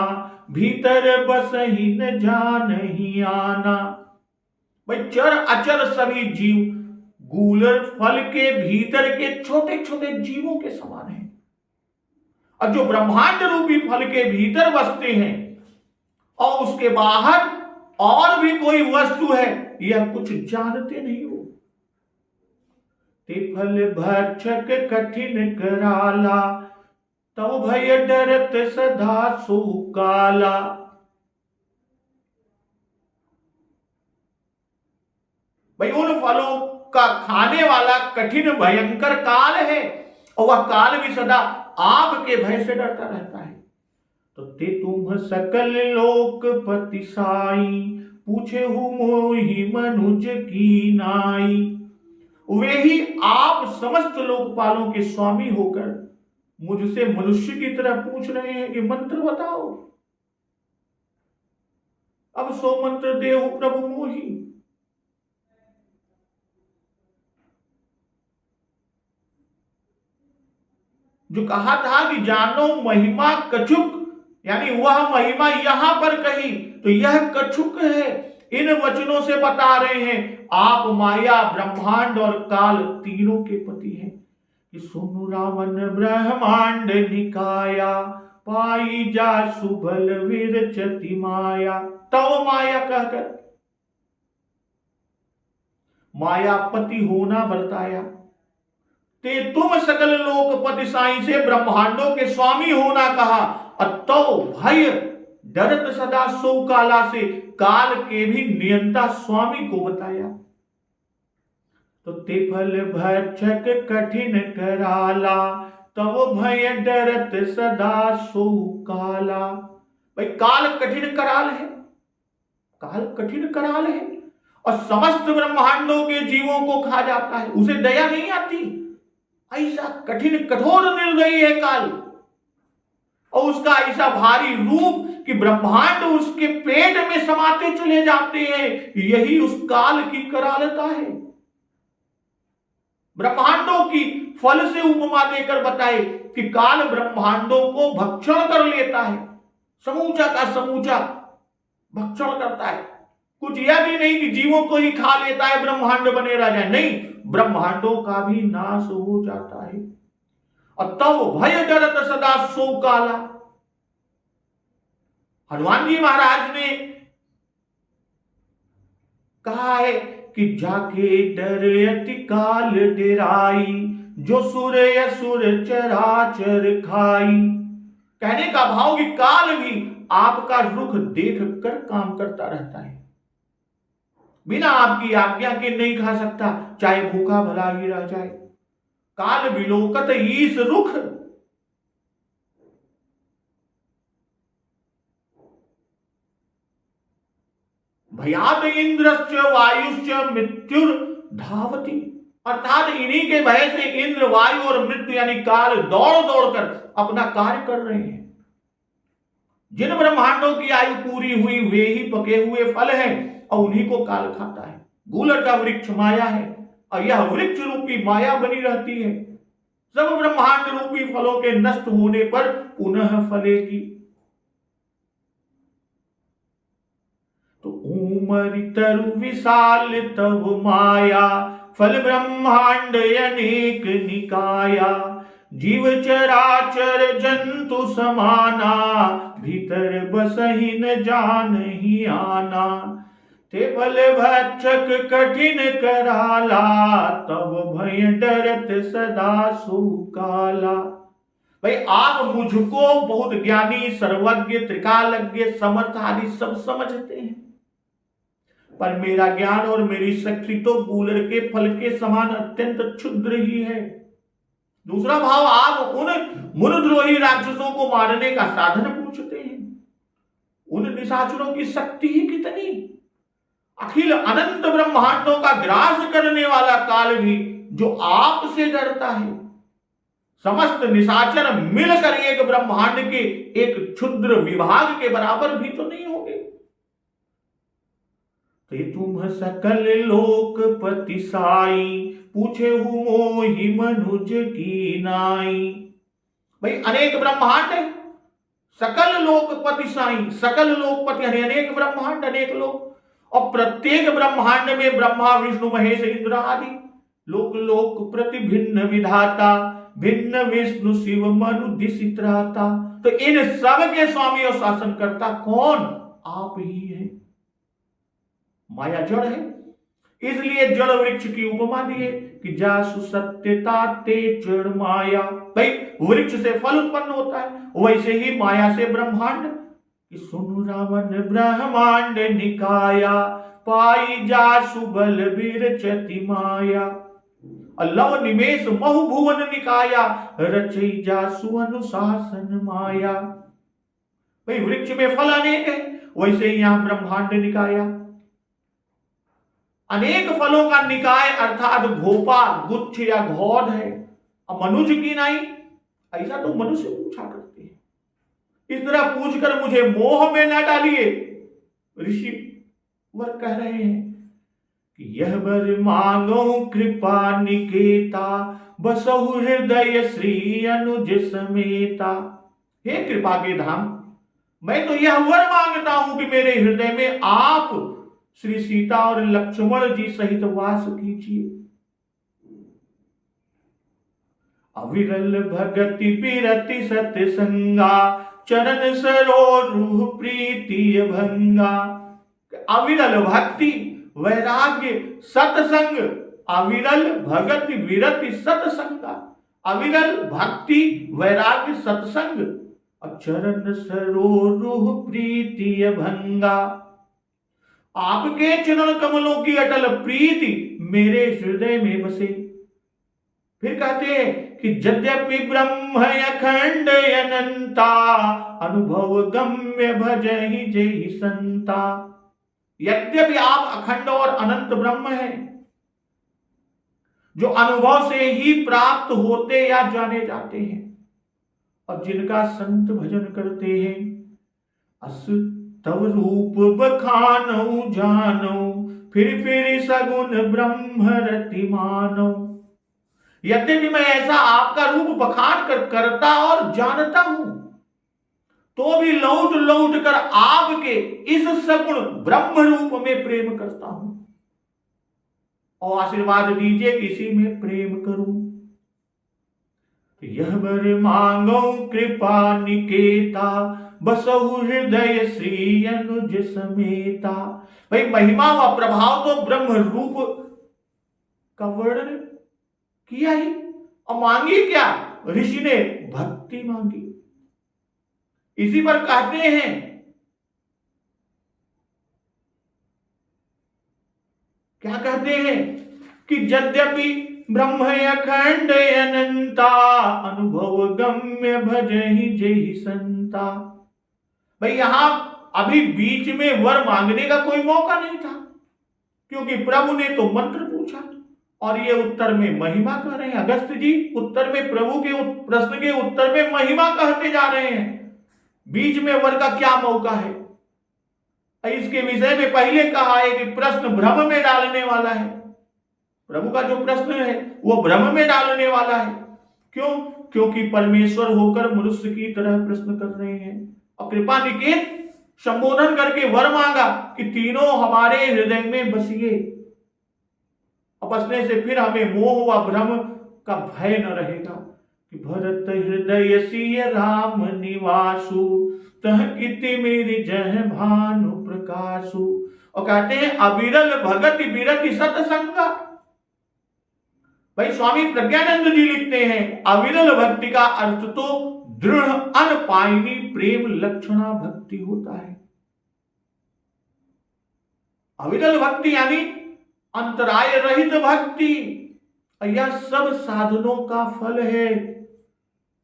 भीतर बसहि न जानहि आना। भाई चर अचर सभी जीव गूलर फल के भीतर के छोटे छोटे जीवों के समान है। और जो ब्रह्मांड रूपी फल के भीतर बसते हैं और उसके बाहर और भी कोई वस्तु है, यह कुछ जानते नहीं हो। ते फल भक्षक कठिन कराला, तो भय डरत सदा सो काला। भाई उन फलों का खाने वाला कठिन भयंकर काल है और वह काल भी सदा आपके भय से डरता रहता है। तो ते तुम सकल लोकपति साई, पूछे हूं मोहि मनुज की नाई। वे ही आप समस्त लोकपालों के स्वामी होकर मुझसे मनुष्य की तरह पूछ रहे हैं कि मंत्र बताओ। अब सो मंत्र देहु प्रभु मोहि। जो कहा था कि जानो महिमा कछुक, यानी वह महिमा यहां पर कही तो यह कछुक है। इन वचनों से बता रहे हैं आप माया, ब्रह्मांड और काल तीनों के पति हैं। कि सुनु रावण ब्रह्मांड निकाया, पाई जा सुबल विरचति माया। तव माया कहकर मायापति होना बरताया। ते तुम सकल लोकपति साई से ब्रह्मांडों के स्वामी होना कहा। और तो भय डरत सदा सो काला से काल के भी नियंता स्वामी को बताया। तो ते फल भक्षक कठिन कराला, तब भय डरत सदा सो काला। भाई काल कठिन कराल है, काल कठिन कराल है और समस्त ब्रह्मांडों के जीवों को खा जाता है, उसे दया नहीं आती। ऐसा कठिन कठोर निर्दयी है काल और उसका ऐसा भारी रूप कि ब्रह्मांड उसके पेट में समाते चले जाते हैं। यही उस काल की करालता है। ब्रह्मांडों की फल से उपमा देकर बताए कि काल ब्रह्मांडों को भक्षण कर लेता है, समूचा का समूचा भक्षण करता है। कुछ यह भी नहीं कि जीवों को ही खा लेता है, ब्रह्मांड बने रह जाए, नहीं, ब्रह्मांडों का भी नाश हो जाता है। और तब भय डरत सदा सो काला। हनुमान जी महाराज ने कहा है कि जाके डर अति काल डेराई, जो सुर असुर चराचर खाई। कहने का भाव कि काल भी आपका रुख देख कर काम करता रहता है, बिना आपकी आज्ञा के नहीं खा सकता, चाहे भूखा भला ही रह जाए। काल विलोकत ईस रुख, भयात इंद्रश्च वायुश्च मृत्युर धावती। अर्थात इन्हीं के भय से इंद्र, वायु और मृत्यु यानी काल दौड़ दौड़ कर अपना कार्य कर रहे हैं। जिन ब्रह्मांडों की आयु पूरी हुई वे ही पके हुए फल हैं और उन्हीं को काल खाता है। गूलर का वृक्ष माया है और यह वृक्ष रूपी माया बनी रहती है। सब ब्रह्मांड रूपी फलों के नष्ट होने पर पुनः फलेगी। तो उमरि तरु विशाल तब माया, फल ब्रह्मांड अनेक निकाया। जीव चराचर जंतु समाना, भीतर बसहि न जानहि आना। ते बल भक्षक कठिन कराला, तब भय डरत सदा सुकाला। भाई आप मुझको बहुत ज्ञानी, सर्वज्ञ, त्रिकालज्ञ, समर्थ आदि सब समझते हैं, पर मेरा ज्ञान और मेरी शक्ति तो गूलर के फल के समान अत्यंत क्षुद्र ही है। दूसरा भाव, आप उन मुनद्रोही राक्षसों को मारने का साधन पूछते हैं। उन निशाचरों की शक्ति ही कितनी। अखिल अनंत ब्रह्मांडों का ग्रास करने वाला काल भी जो आपसे डरता है, समस्त निशाचर मिलकर एक ब्रह्मांड के एक क्षुद्र विभाग के बराबर भी तो नहीं होंगे। ते तुम सकल लोकपति साई, पूछे हूं मोहि मनुज की नाई। भाई अनेक ब्रह्मांड है, सकल लोकपति साई, सकल लोकपति अनेक ब्रह्मांड, अनेक लोक, और प्रत्येक ब्रह्मांड में ब्रह्मा विष्णु महेश इंद्र आदि लोक लोक प्रति भिन्न विधाता, भिन्न विष्णु शिव मनु दिशित्राता। तो इन सब के स्वामी और शासनकर्ता कौन? आप ही है। माया जड़ है, इसलिए जड़ वृक्ष की उपमा दी है कि जासु सत्यता ते जड़ माया। भाई वृक्ष से फल उत्पन्न होता है, वैसे ही माया से ब्रह्मांड। सुनु रावण ब्रह्मांड निकाया, पाई जासु बल विरचति माया। लव निमेष महु भुवन निकाया, रचई जासु अनुशासन माया। भाई वृक्ष में फल अनेक है, वैसे ही यहां ब्रह्मांड निकाया, अनेक फलों का निकाय अर्थात घोपा, गुच्छ या घौद है। अब मनुज की नहीं, ऐसा तो मनुष्य पूछा करते हैं। इस तरह पूछकर मुझे मोह में न डालिए। ऋषि वर कह रहे हैं कि यह वर मांगो कृपा निकेता, बसहु हृदय श्री अनुज समेता। हे कृपा के धाम, मैं तो यह वर मांगता हूं कि मेरे हृदय में आप श्री सीता और लक्ष्मण जी सहित वास कीजिए। अविरल भगति बिरति सत्संगा, चरण सरोरुह प्रीति भंगा। अविरल भक्ति, वैराग्य, सत्संग, अविरल भगति विरति सत्संगा। अविरल भक्ति, वैराग्य, सत्संग और चरण सरोरुह प्रीति भंगा। आपके चरण कमलों की अटल प्रीति मेरे हृदय में बसे। फिर कहते हैं कि यद्यपि ब्रह्म अखंड अनंता, अनुभव गम्य भजहि जहि संता। यद्यपि आप अखंड और अनंत ब्रह्म हैं, जो अनुभव से ही प्राप्त होते या जाने जाते हैं, और जिनका संत भजन करते हैं। अस तव रूप बखानौ जानौ, फिर सगुन ब्रह्म रति मानौ। यद्यपि मैं ऐसा आपका रूप बखान कर करता और जानता हूं, तो भी लौट लौट कर आपके इस सगुण ब्रह्म रूप में प्रेम करता हूं और आशीर्वाद दीजिए कि इसी में प्रेम करूं। यह बर मांगो कृपा निकेता, बसहु हृदय श्री अनुज समेता। भाई महिमा व प्रभाव तो ब्रह्म रूप का वर्णन किया ही, और मांगी क्या? ऋषि ने भक्ति मांगी। इसी पर कहते हैं क्या कहते हैं कि यद्यपि ब्रह्म अखंड अनंता, अनुभव गम्य भजहि जेहि संता। भाई यहां अभी बीच में वर मांगने का कोई मौका नहीं था, क्योंकि प्रभु ने तो मंत्र पूछा और ये उत्तर में महिमा कह रहे हैं। अगस्त जी उत्तर में प्रभु के प्रश्न के उत्तर में महिमा कहते जा रहे हैं। बीच में वर का क्या मौका है? इसके विषय में पहले कहा है कि प्रश्न भ्रम में डालने वाला है। प्रभु का जो प्रश्न है वो भ्रम में डालने वाला है। क्यों? क्योंकि परमेश्वर होकर मनुष्य की तरह प्रश्न कर रहे हैं। और कृपा निकेत संबोधन करके वर मांगा कि तीनों हमारे हृदय में बसिए, और बसने से फिर हमें मोह व भ्रम का भय न रहेगा। कि भरत हृदय सिय राम निवासु, तह किति मेरी जह भानु प्रकाशु। और कहते हैं अविरल भगति बिरति सतसंगा। भाई स्वामी प्रज्ञानंद जी लिखते हैं अविरल भक्ति का अर्थ तो दृढ़ अनपायनी प्रेम लक्षणा भक्ति होता है। अविरल भक्ति यानी अंतराय रहित भक्ति, यह सब साधनों का फल है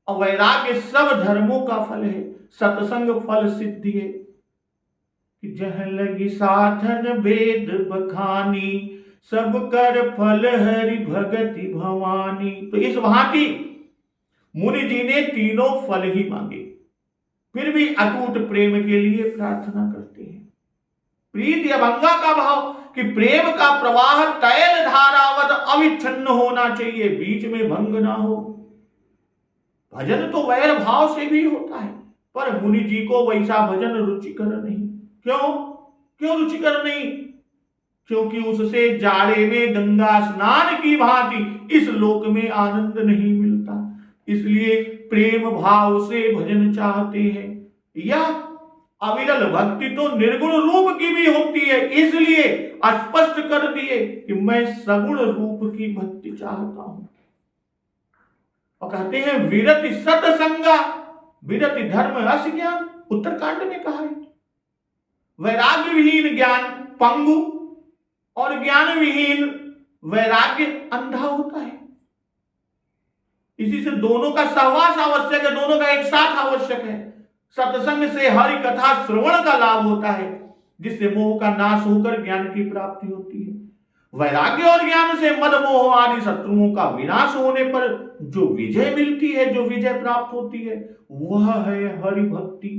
और वैराग्य सब धर्मों का फल है। सत्संग फल सिद्धि है कि जह लगी साधन वेद बखानी, सब कर फल हरि भगति भवानी। तो इस भांति मुनि जी ने तीनों फल ही मांगे, फिर भी अटूट प्रेम के लिए प्रार्थना करते हैं। प्रीति अभंगा का भाव कि प्रेम का प्रवाह तैल धारावत अविच्छिन्न होना चाहिए, बीच में भंग ना हो। भजन तो वैर भाव से भी होता है, पर मुनि जी को वैसा भजन रुचिकर नहीं। क्यों रुचिकर नहीं? क्योंकि उससे जाड़े में गंगा स्नान की भांति इस लोक में आनंद नहीं मिलता, इसलिए प्रेम भाव से भजन चाहते हैं। यह अविरल भक्ति तो निर्गुण रूप की भी होती है, इसलिए स्पष्ट कर दिए कि मैं सगुण रूप की भक्ति चाहता हूं। और कहते हैं विरति सतसंगा, विरति धर्म रस ज्ञान, उत्तरकांड में कहा है। वैराग्य विहीन ज्ञान पंगु और ज्ञान विहीन वैराग्य अंधा होता है। इसी से दोनों का सहवास आवश्यक है, दोनों का एक साथ आवश्यक है। सत्संग से हरि कथा श्रवण का लाभ होता है, जिससे मोह का नाश होकर ज्ञान की प्राप्ति होती है। वैराग्य और ज्ञान से मद मोह आदि शत्रुओं का विनाश होने पर जो विजय मिलती है, जो विजय प्राप्त होती है, वह है हरि भक्ति।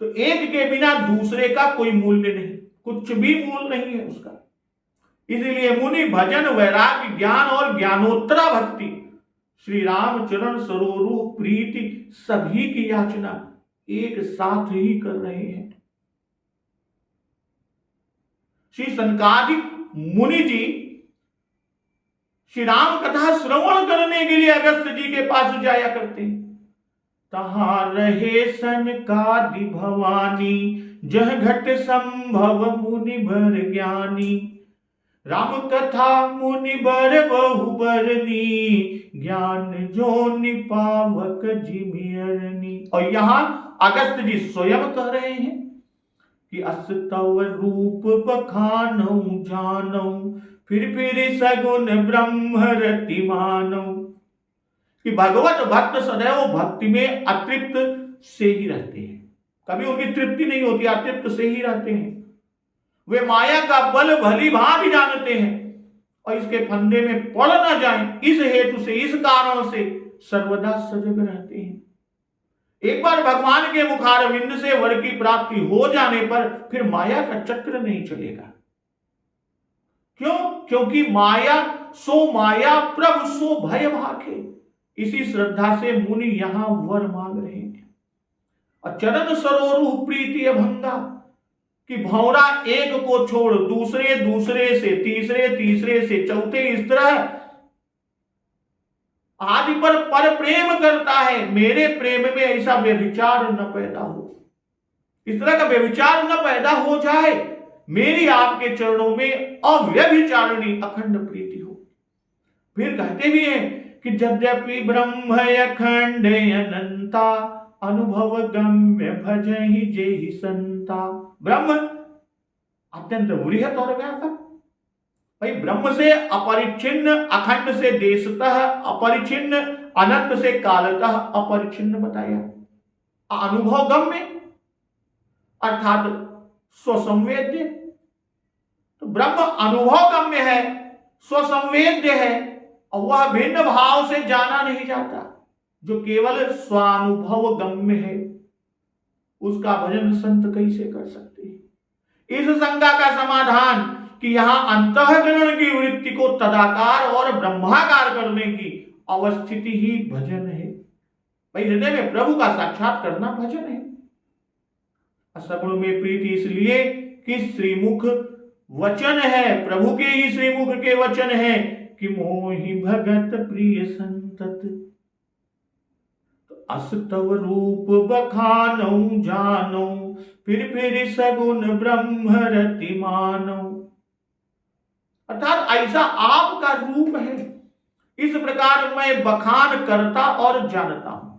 तो एक के बिना दूसरे का कोई मूल्य नहीं, कुछ भी मूल नहीं है उसका। इसलिए मुनि भजन वैराग्य ज्ञान और ज्ञानोत्तरा भक्ति, श्री राम चरण सरोरूह प्रीति सभी की याचना एक साथ ही कर रहे हैं। श्री सनकादिक मुनि जी श्री राम कथा श्रवण करने के लिए अगस्त जी के पास जाया करते हैं। तहां रहे सनकादि भवानी, जह घट संभव मुनि भर ज्ञानी। राम कथा मुनि बर बहु बरनी, ज्ञान जो निपावक जिमियरनी। और यहां अगस्त जी स्वयं कह रहे हैं कि अस तव रूप बखानौ जानौ, फिर सगुन ब्रह्म रति मानौ। कि भगवत भक्त सदैव भक्ति में अतृप्त से ही रहते हैं, कभी उनकी तृप्ति नहीं होती, अतृप्त से ही रहते हैं। वे माया का बल भली भांति जानते हैं और इसके फंदे में पड़ न जाएं, इस हेतु से, इस कारण से सर्वदा सजग रहते हैं। एक बार भगवान के मुखारविंद से वर की प्राप्ति हो जाने पर फिर माया का चक्र नहीं चलेगा। क्यों? क्योंकि माया प्रभु सो भय भाखे। इसी श्रद्धा से मुनि यहां वर मांग रहे हैं। और चरण सरोरु प्रीति अभंगा, कि भौरा एक को छोड़ दूसरे, दूसरे से तीसरे, तीसरे से चौथे, इस तरह आदि पर प्रेम करता है। मेरे प्रेम में ऐसा व्यभिचार न पैदा हो, इस तरह का व्यभिचार न पैदा हो जाए, मेरी आपके चरणों में अव्यभिचारिणी अखंड प्रीति हो। फिर कहते भी हैं कि यद्यपि ब्रह्म अखंड अनंता, अनुभव गम्य भजहि जेहि संता। ब्रह्म अत्यंत वृहत और व्यापक, भाई ब्रह्म से अपरिच्छिन्न, अखंड से देशतः अपरिच्छिन्न, अनंत से कालतः अपरिच्छिन्न बताया। अनुभव गम्य अर्थात स्वसंवेद्य, तो ब्रह्म अनुभव गम्य है, स्वसंवेद्य है, और वह भिन्न भाव से जाना नहीं जाता। जो केवल स्वानुभव गम्य है, उसका भजन संत कैसे कर सकते हैं। इस शंका का समाधान कि यहां अंतःकरण की वृत्ति को तदाकार और ब्रह्माकार करने की अवस्थिति ही भजन है। भाई हृदय में प्रभु का साक्षात करना भजन है। सगुण में प्रीति इसलिए कि श्रीमुख वचन है, प्रभु के ही श्रीमुख के वचन है कि मोहि भगत प्रिय संतत, अस्तव रूप बखानऊ जानो, फिर सगुन ब्रह्म रति मानो। अर्थात ऐसा आपका रूप है, इस प्रकार मैं बखान करता और जानता हूं।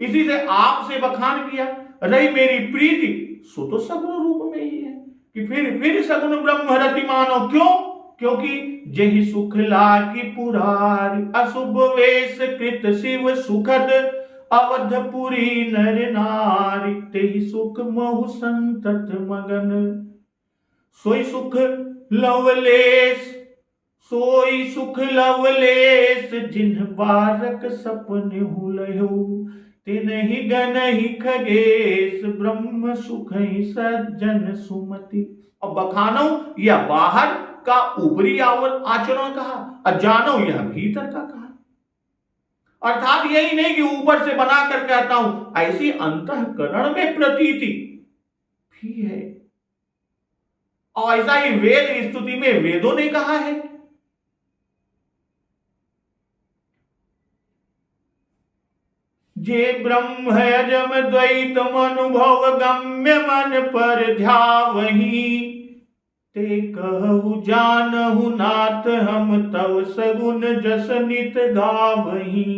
इसी से आपसे बखान किया, रही मेरी प्रीति सो तो सगुण रूप में ही है कि फिर सगुन ब्रह्म रति मानो। क्यों? क्योंकि जहि सुख लागी पुरारी, अशुभ वेश कृत शिव सुखद, अवधपुरी नर नारी, तेहि सुख महु संतत मगन। सोई सुख लवलेश, सोई सुख लवलेश, जिन बारक सपने हुलयो, तिनहि गनहि खगेश, ब्रह्म सुख सज्जन सुमति। और बखानो या बाहर का ऊपरी आचरण कहा, और जानो यह भीतर का कहा। अर्थात यही नहीं कि ऊपर से बनाकर कहता हूं, ऐसी अंतःकरण में प्रतीति भी है। और ऐसा ही वेद स्तुति में वेदों ने कहा है, जे ब्रह्म है अजम द्वैत अनुभव गम्य, मन पर ध्यावहि, ते कहु जानहु नाथ हम तव सगुन जस नित गावहि।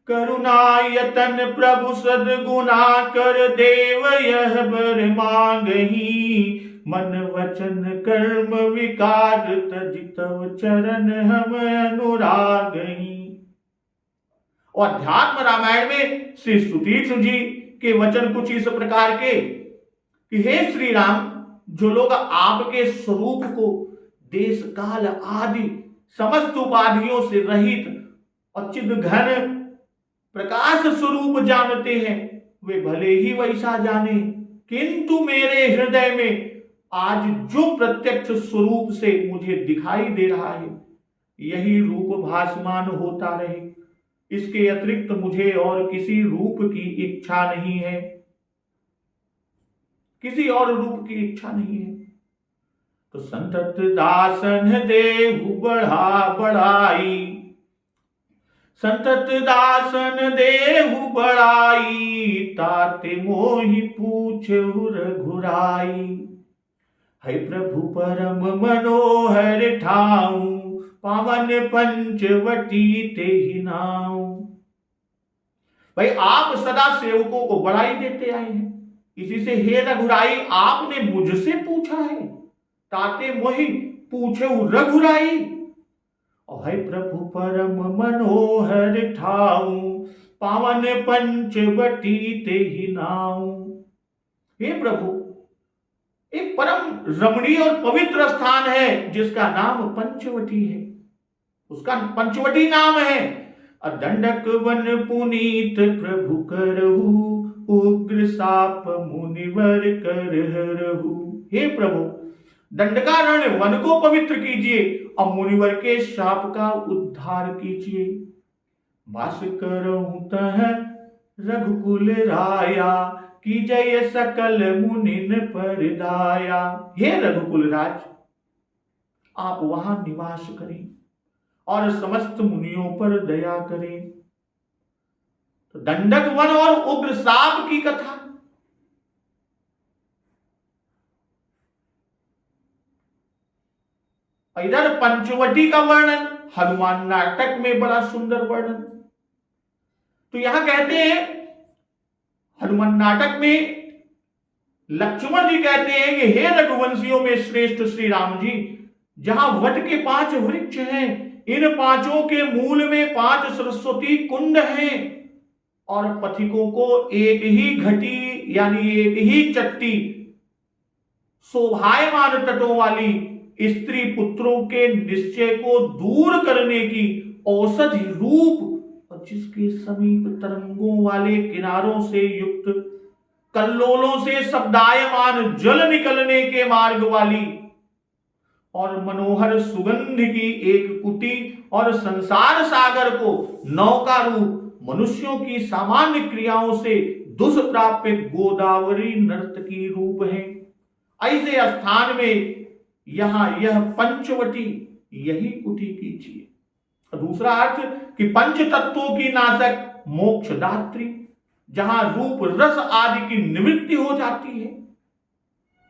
करुणायतन प्रभु सद्गुणा कर देव यह बर मांगहि, मन वचन कर्म विकार तज तव चरण हम अनुरागहि। और अध्यात्म रामायण में श्री सुतीक्ष्ण जी के वचन कुछ इस प्रकार के कि हे श्री राम, जो लोग आपके स्वरूप को देश काल आदि समस्त उपाधियों से रहित और चिद घन प्रकाश स्वरूप जानते हैं, वे भले ही वैसा जाने, किंतु मेरे हृदय में आज जो प्रत्यक्ष स्वरूप से मुझे दिखाई दे रहा है, यही रूप भासमान होता रहे। इसके अतिरिक्त मुझे और किसी रूप की इच्छा नहीं है, किसी और रूप की इच्छा नहीं है। तो संतत दासन देहु बढ़ा बढ़ाई, संतत दासन देहु बढ़ाई, ताते मोहि पूछहु रघुराई। है प्रभु परम मनोहर ठाऊं, पावन पंचवटी तेहि नाऊ। भाई आप सदा सेवकों को बढ़ाई देते आए हैं, इसी से हे रघुराई आपने मुझसे पूछा है, ताते मोहि पूछे रघुराई। और है प्रभु परम मनोहर ठाऊं, पावन पंचवटी तेहि नाऊ। हे प्रभु, एक परम रमणीय और पवित्र स्थान है जिसका नाम पंचवटी है, उसका पंचवटी नाम है। दंडक वन पुनीत प्रभु करहु, उग्र साप मुनिवर कर हरहु। हे प्रभु, दंडकारण्य वन को पवित्र कीजिए और मुनिवर के शाप का उद्धार कीजिए। वास करहु तह रघुकुल राया की जय सकल मुनिन पर दाया। हे रघुकुल राज, आप वहां निवास करें और समस्त मुनियों पर दया करें। तो दंडक वन और उग्र साप की कथा, इधर पंचवटी का वर्णन हनुमान नाटक में बड़ा सुंदर वर्णन। तो यहां कहते हैं हनुमान नाटक में लक्ष्मण जी कहते हैं कि हे रघुवंशियों में श्रेष्ठ श्री राम जी, जहां वट के 5 वृक्ष हैं, इन 5 के मूल में 5 सरस्वती कुंड हैं और पथिकों को एक ही घटी यानी एक ही चट्टी शोभायमान तटों वाली स्त्री पुत्रों के निश्चय को दूर करने की औषधि रूप और जिसके समीप तरंगों वाले किनारों से युक्त कल्लोलों से शब्दायमान जल निकलने के मार्ग वाली और मनोहर सुगंध की एक कुटी और संसार सागर को नौका रूप मनुष्यों की सामान्य क्रियाओं से दुष्प्राप्य गोदावरी नर्तकी रूप है। ऐसे स्थान में यहां यह पंचवटी यही कुटी कीजिए। दूसरा अर्थ कि पंच तत्वों की नाशक मोक्षदात्री, जहां रूप रस आदि की निवृत्ति हो जाती है,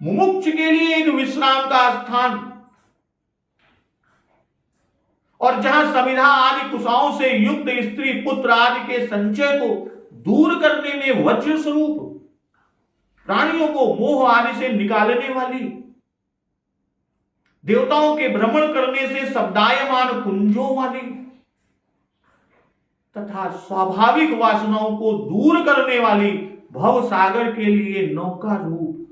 मुमुक्ष के लिए एक विश्राम का स्थान और जहां समिधा आदि कुशाओं से युक्त स्त्री पुत्र आदि के संचय को दूर करने में वज्र स्वरूप प्राणियों को मोह आदि से निकालने वाली, देवताओं के भ्रमण करने से शब्दायमान कुंजों वाली तथा स्वाभाविक वासनाओं को दूर करने वाली भव सागर के लिए नौका रूप,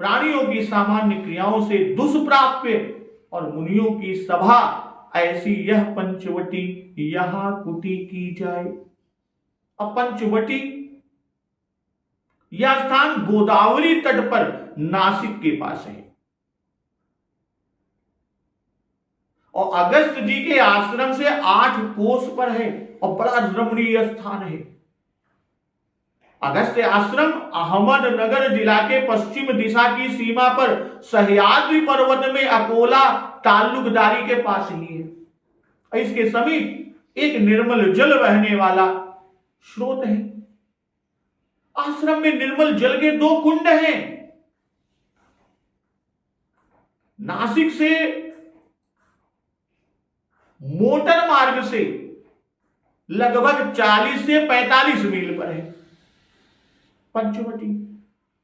प्राणियों की सामान्य क्रियाओं से दुष्प्राप्य और मुनियों की सभा, ऐसी यह पंचवटी यहां कुटी की जाए। अब पंचवटी यह स्थान गोदावरी तट पर नासिक के पास है और अगस्त जी के आश्रम से 8 कोस पर है और बड़ा रमणीय स्थान है। अगस्त आश्रम अहमदनगर जिला के पश्चिम दिशा की सीमा पर सह्याद्री पर्वत में अकोला ताल्लुकदारी के पास ही है। इसके समीप एक निर्मल जल बहने वाला स्रोत है। आश्रम में निर्मल जल के 2 कुंड हैं। नासिक से मोटर मार्ग से लगभग 40 से 45 मील पर है पंचवटी।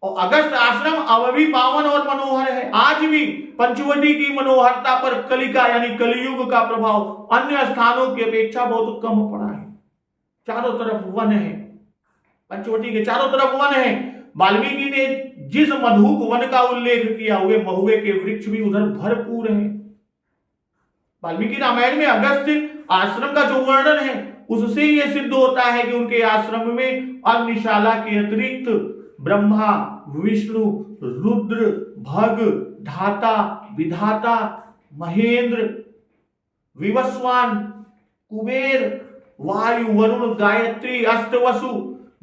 और अगस्त आश्रम अब भी पावन और मनोहर है। आज भी पंचवटी की मनोहरता पर कलिका यानी कलियुग का प्रभाव अन्य स्थानों की अपेक्षा बहुत कम पड़ा है। चारों तरफ वन है, पंचवटी के चारों तरफ वन है। वाल्मीकि ने जिस मधुक वन का उल्लेख किया हुए महुए के वृक्ष भी उधर भरपूर है। वाल्मीकि रामायण में अगस्त आश्रम का जो वर्णन है उससे यह सिद्ध होता है कि उनके आश्रम में अग्निशाला के अतिरिक्त ब्रह्मा, विष्णु, रुद्र, भग, धाता, विधाता, महेंद्र, विवस्वान, कुबेर, वायु, वरुण, गायत्री, अष्टवसु,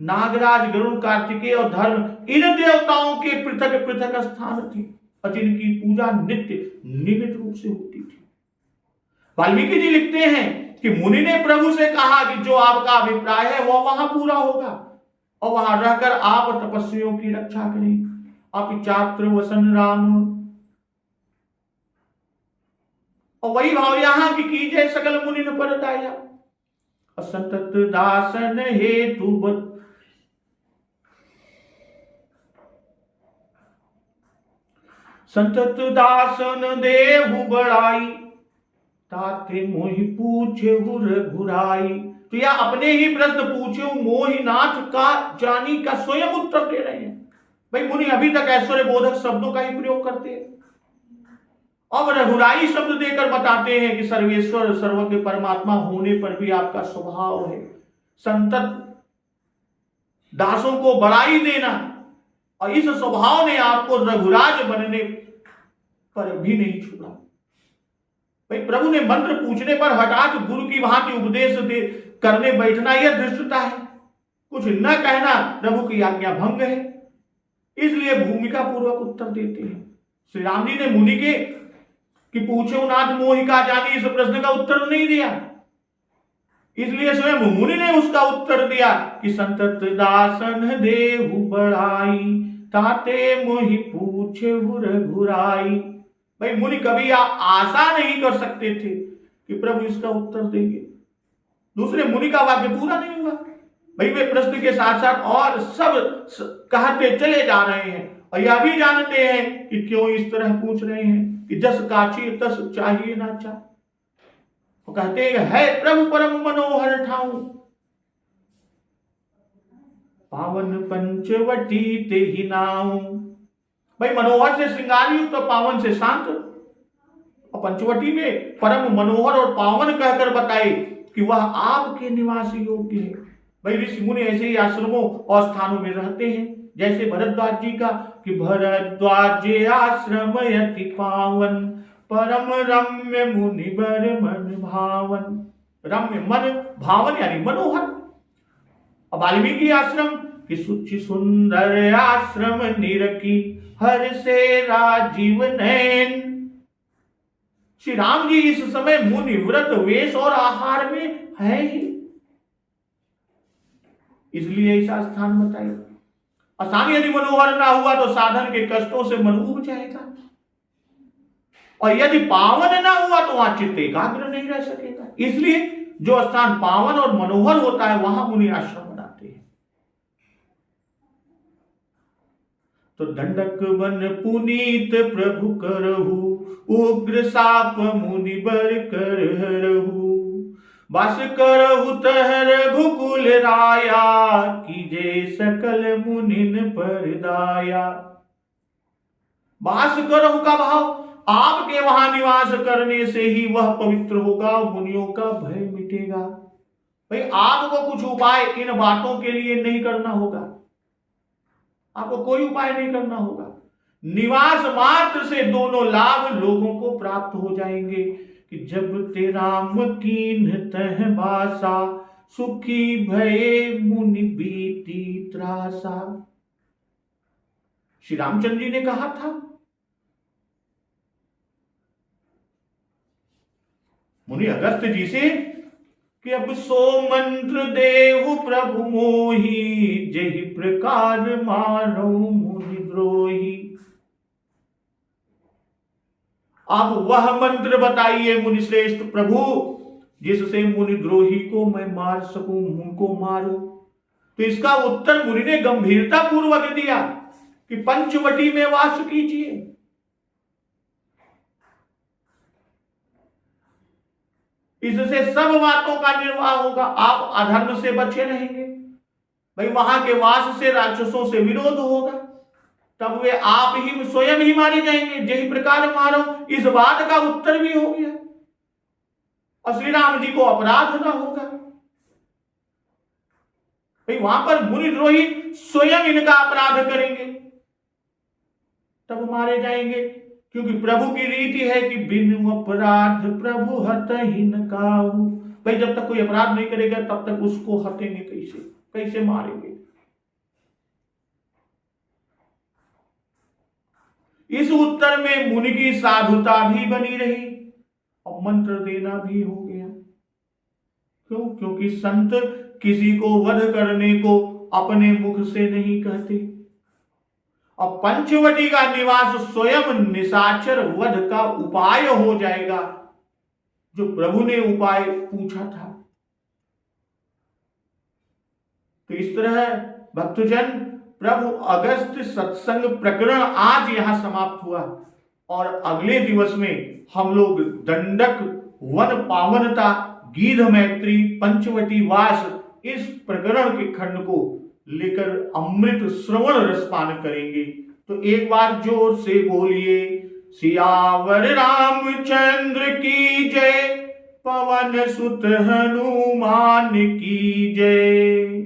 नागराज, गरुण, कार्तिकेय और धर्म, इन देवताओं के पृथक पृथक स्थान थे और जिनकी पूजा नित्य नियमित रूप से होती थी। वाल्मीकि जी लिखते हैं कि मुनि ने प्रभु से कहा कि जो आपका अभिप्राय है वह वहां पूरा होगा और वहां रहकर आप तपस्वियों की रक्षा करें। अपिचात्र वसन राम, और वही भाव यहां की कीजिए सकल मुनि ने पर दाया। असंतत दासन हेतु संतत दासन देहु बड़ाई, ताते मोहि पूछे रघुराई। तो यह अपने ही प्रश्न पूछे मोहिनाथ का जानी का स्वयं उत्तर दे रहे हैं। भाई मुनि अभी तक ऐश्वर्य बोधक शब्दों का ही प्रयोग करते हैं, अब रघुराई शब्द देकर बताते हैं कि सर्वेश्वर सर्वज्ञ परमात्मा होने पर भी आपका स्वभाव है संतत दासों को बड़ाई देना, और इस स्वभाव ने आपको रघुराज बनने पर भी नहीं छोड़ा। भाई प्रभु ने मंत्र पूछने पर हठात गुरु की भांति उपदेश दे करने बैठना यह धृष्टता है। कुछ न कहना प्रभु की आज्ञा भंग है, इसलिए भूमिका पूर्वक उत्तर देते हैं। श्री राम जी ने मुनि के कि पूछो नाथ मोहि का जानी, इस प्रश्न का उत्तर नहीं दिया, इसलिए स्वयं मुनि ने उसका उत्तर दिया कि संतत दासन देहु बढ़ाई, ताते मोहि पूछे रघुराई। भाई मुनि कभी आशा नहीं कर सकते थे कि प्रभु इसका उत्तर देंगे। दूसरे मुनि का वाक्य पूरा नहीं हुआ, भाई वे प्रश्न के साथ साथ और सब कहते चले जा रहे हैं और यह भी जानते हैं कि क्यों इस तरह पूछ रहे हैं कि जस काची तस चाहिए ना चाह। वो कहते हैं है प्रभु परम मनोहर ठाऊ, पावन पंचवटी ते ही नाऊ। भाई मनोहर से श्रृंगार युक्त तो पावन से शांत, और पंचवटी में परम मनोहर और पावन कहकर बताए कि वह आपके निवास योग्य है। भाई ऋषि मुनि ऐसे ही आश्रमों और स्थानों में रहते हैं, जैसे भरद्वाज जी का कि भरद्वाज आश्रम यति पावन, परम रम्य मुनि बर मन भावन। रम्य मन, भावन यानी मनोहर। और वाल्मीकि आश्रम कि सुचि सुंदर आश्रम निरखी, हर से राजीव नयन। श्री राम जी इस समय मुनि व्रत वेश और आहार में है ही, इसलिए ऐसा स्थान बताया। स्थान यदि मनोहर ना हुआ तो साधन के कष्टों से मन उब जाएगा, और यदि पावन ना हुआ तो वहां चित्त एकाग्र नहीं रह सकेगा। इसलिए जो स्थान पावन और मनोहर होता है वहां मुनि आश्रम बनाते हैं। तो दंडक वन पुनीत प्रभु करहु, उग्र साप मुनि बर कर हरहु। बस करहु तह रघुकुल राया, कीजे सकल मुनिन पर दाया। वास करहु का भाव आपके वहां निवास करने से ही वह पवित्र होगा, मुनियों का भय मिटेगा। भाई आपको कुछ उपाय इन बातों के लिए नहीं करना होगा, आपको कोई उपाय नहीं करना होगा। निवास मात्र से दोनों लाभ लोगों को प्राप्त हो जाएंगे कि जब ते राम कीन तह बासा, सुखी भये मुनि बीती त्रासा। श्री रामचंद्र जी ने कहा था मुनि अगस्त्य जी से कि अब सो मंत्र देहु प्रभु मोहि, जहि प्रकार मारो मुनि द्रोही। आप वह मंत्र बताइए मुनि श्रेष्ठ प्रभु, जिससे मुनि द्रोही को मैं मार सकूं, उनको मारूं। तो इसका उत्तर मुनि ने गंभीरता पूर्वक दिया कि पंचवटी में वास कीजिए। इससे सब बातों का निर्वाह होगा, आप अधर्म से बचे रहेंगे। भाई वहां के वास से राक्षसों से विरोध होगा, तब वे आप ही स्वयं ही मारे जाएंगे। जिस प्रकार मारो, इस बात का उत्तर भी हो गया, और श्री राम जी को अपराध ना होगा। भाई वहां पर मुनि द्रोही स्वयं इनका अपराध करेंगे, तब मारे जाएंगे, क्योंकि प्रभु की रीति है कि बिनु अपराध प्रभु हतहि न काहू। भाई जब तक कोई अपराध नहीं करेगा तब तक उसको हटेंगे कैसे, कैसे मारेंगे। इस उत्तर में मुनि की साधुता भी बनी रही और मंत्र देना भी हो गया। क्यों? क्योंकि संत किसी को वध करने को अपने मुख से नहीं कहते, और पंचवटी का निवास स्वयं निशाचर वध का उपाय हो जाएगा, जो प्रभु ने उपाय पूछा था। तो इस तरह भक्तजन प्रभु अगस्त सत्संग प्रकरण आज यहां समाप्त हुआ, और अगले दिवस में हम लोग दंडक वन पावनता गीध मैत्री पंचवटी वास इस प्रकरण के खंड को लेकर अमृत श्रवण रसपान करेंगे। तो एक बार जोर से बोलिए, सियावर रामचंद्र की जय, पवन सुत हनुमान की जय।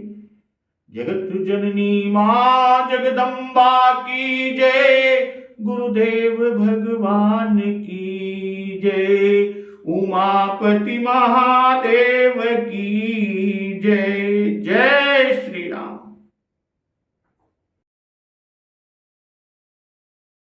जगत जननी मां जगदम्बा की जय, गुरुदेव भगवान की जय, उमापति महादेव की जय।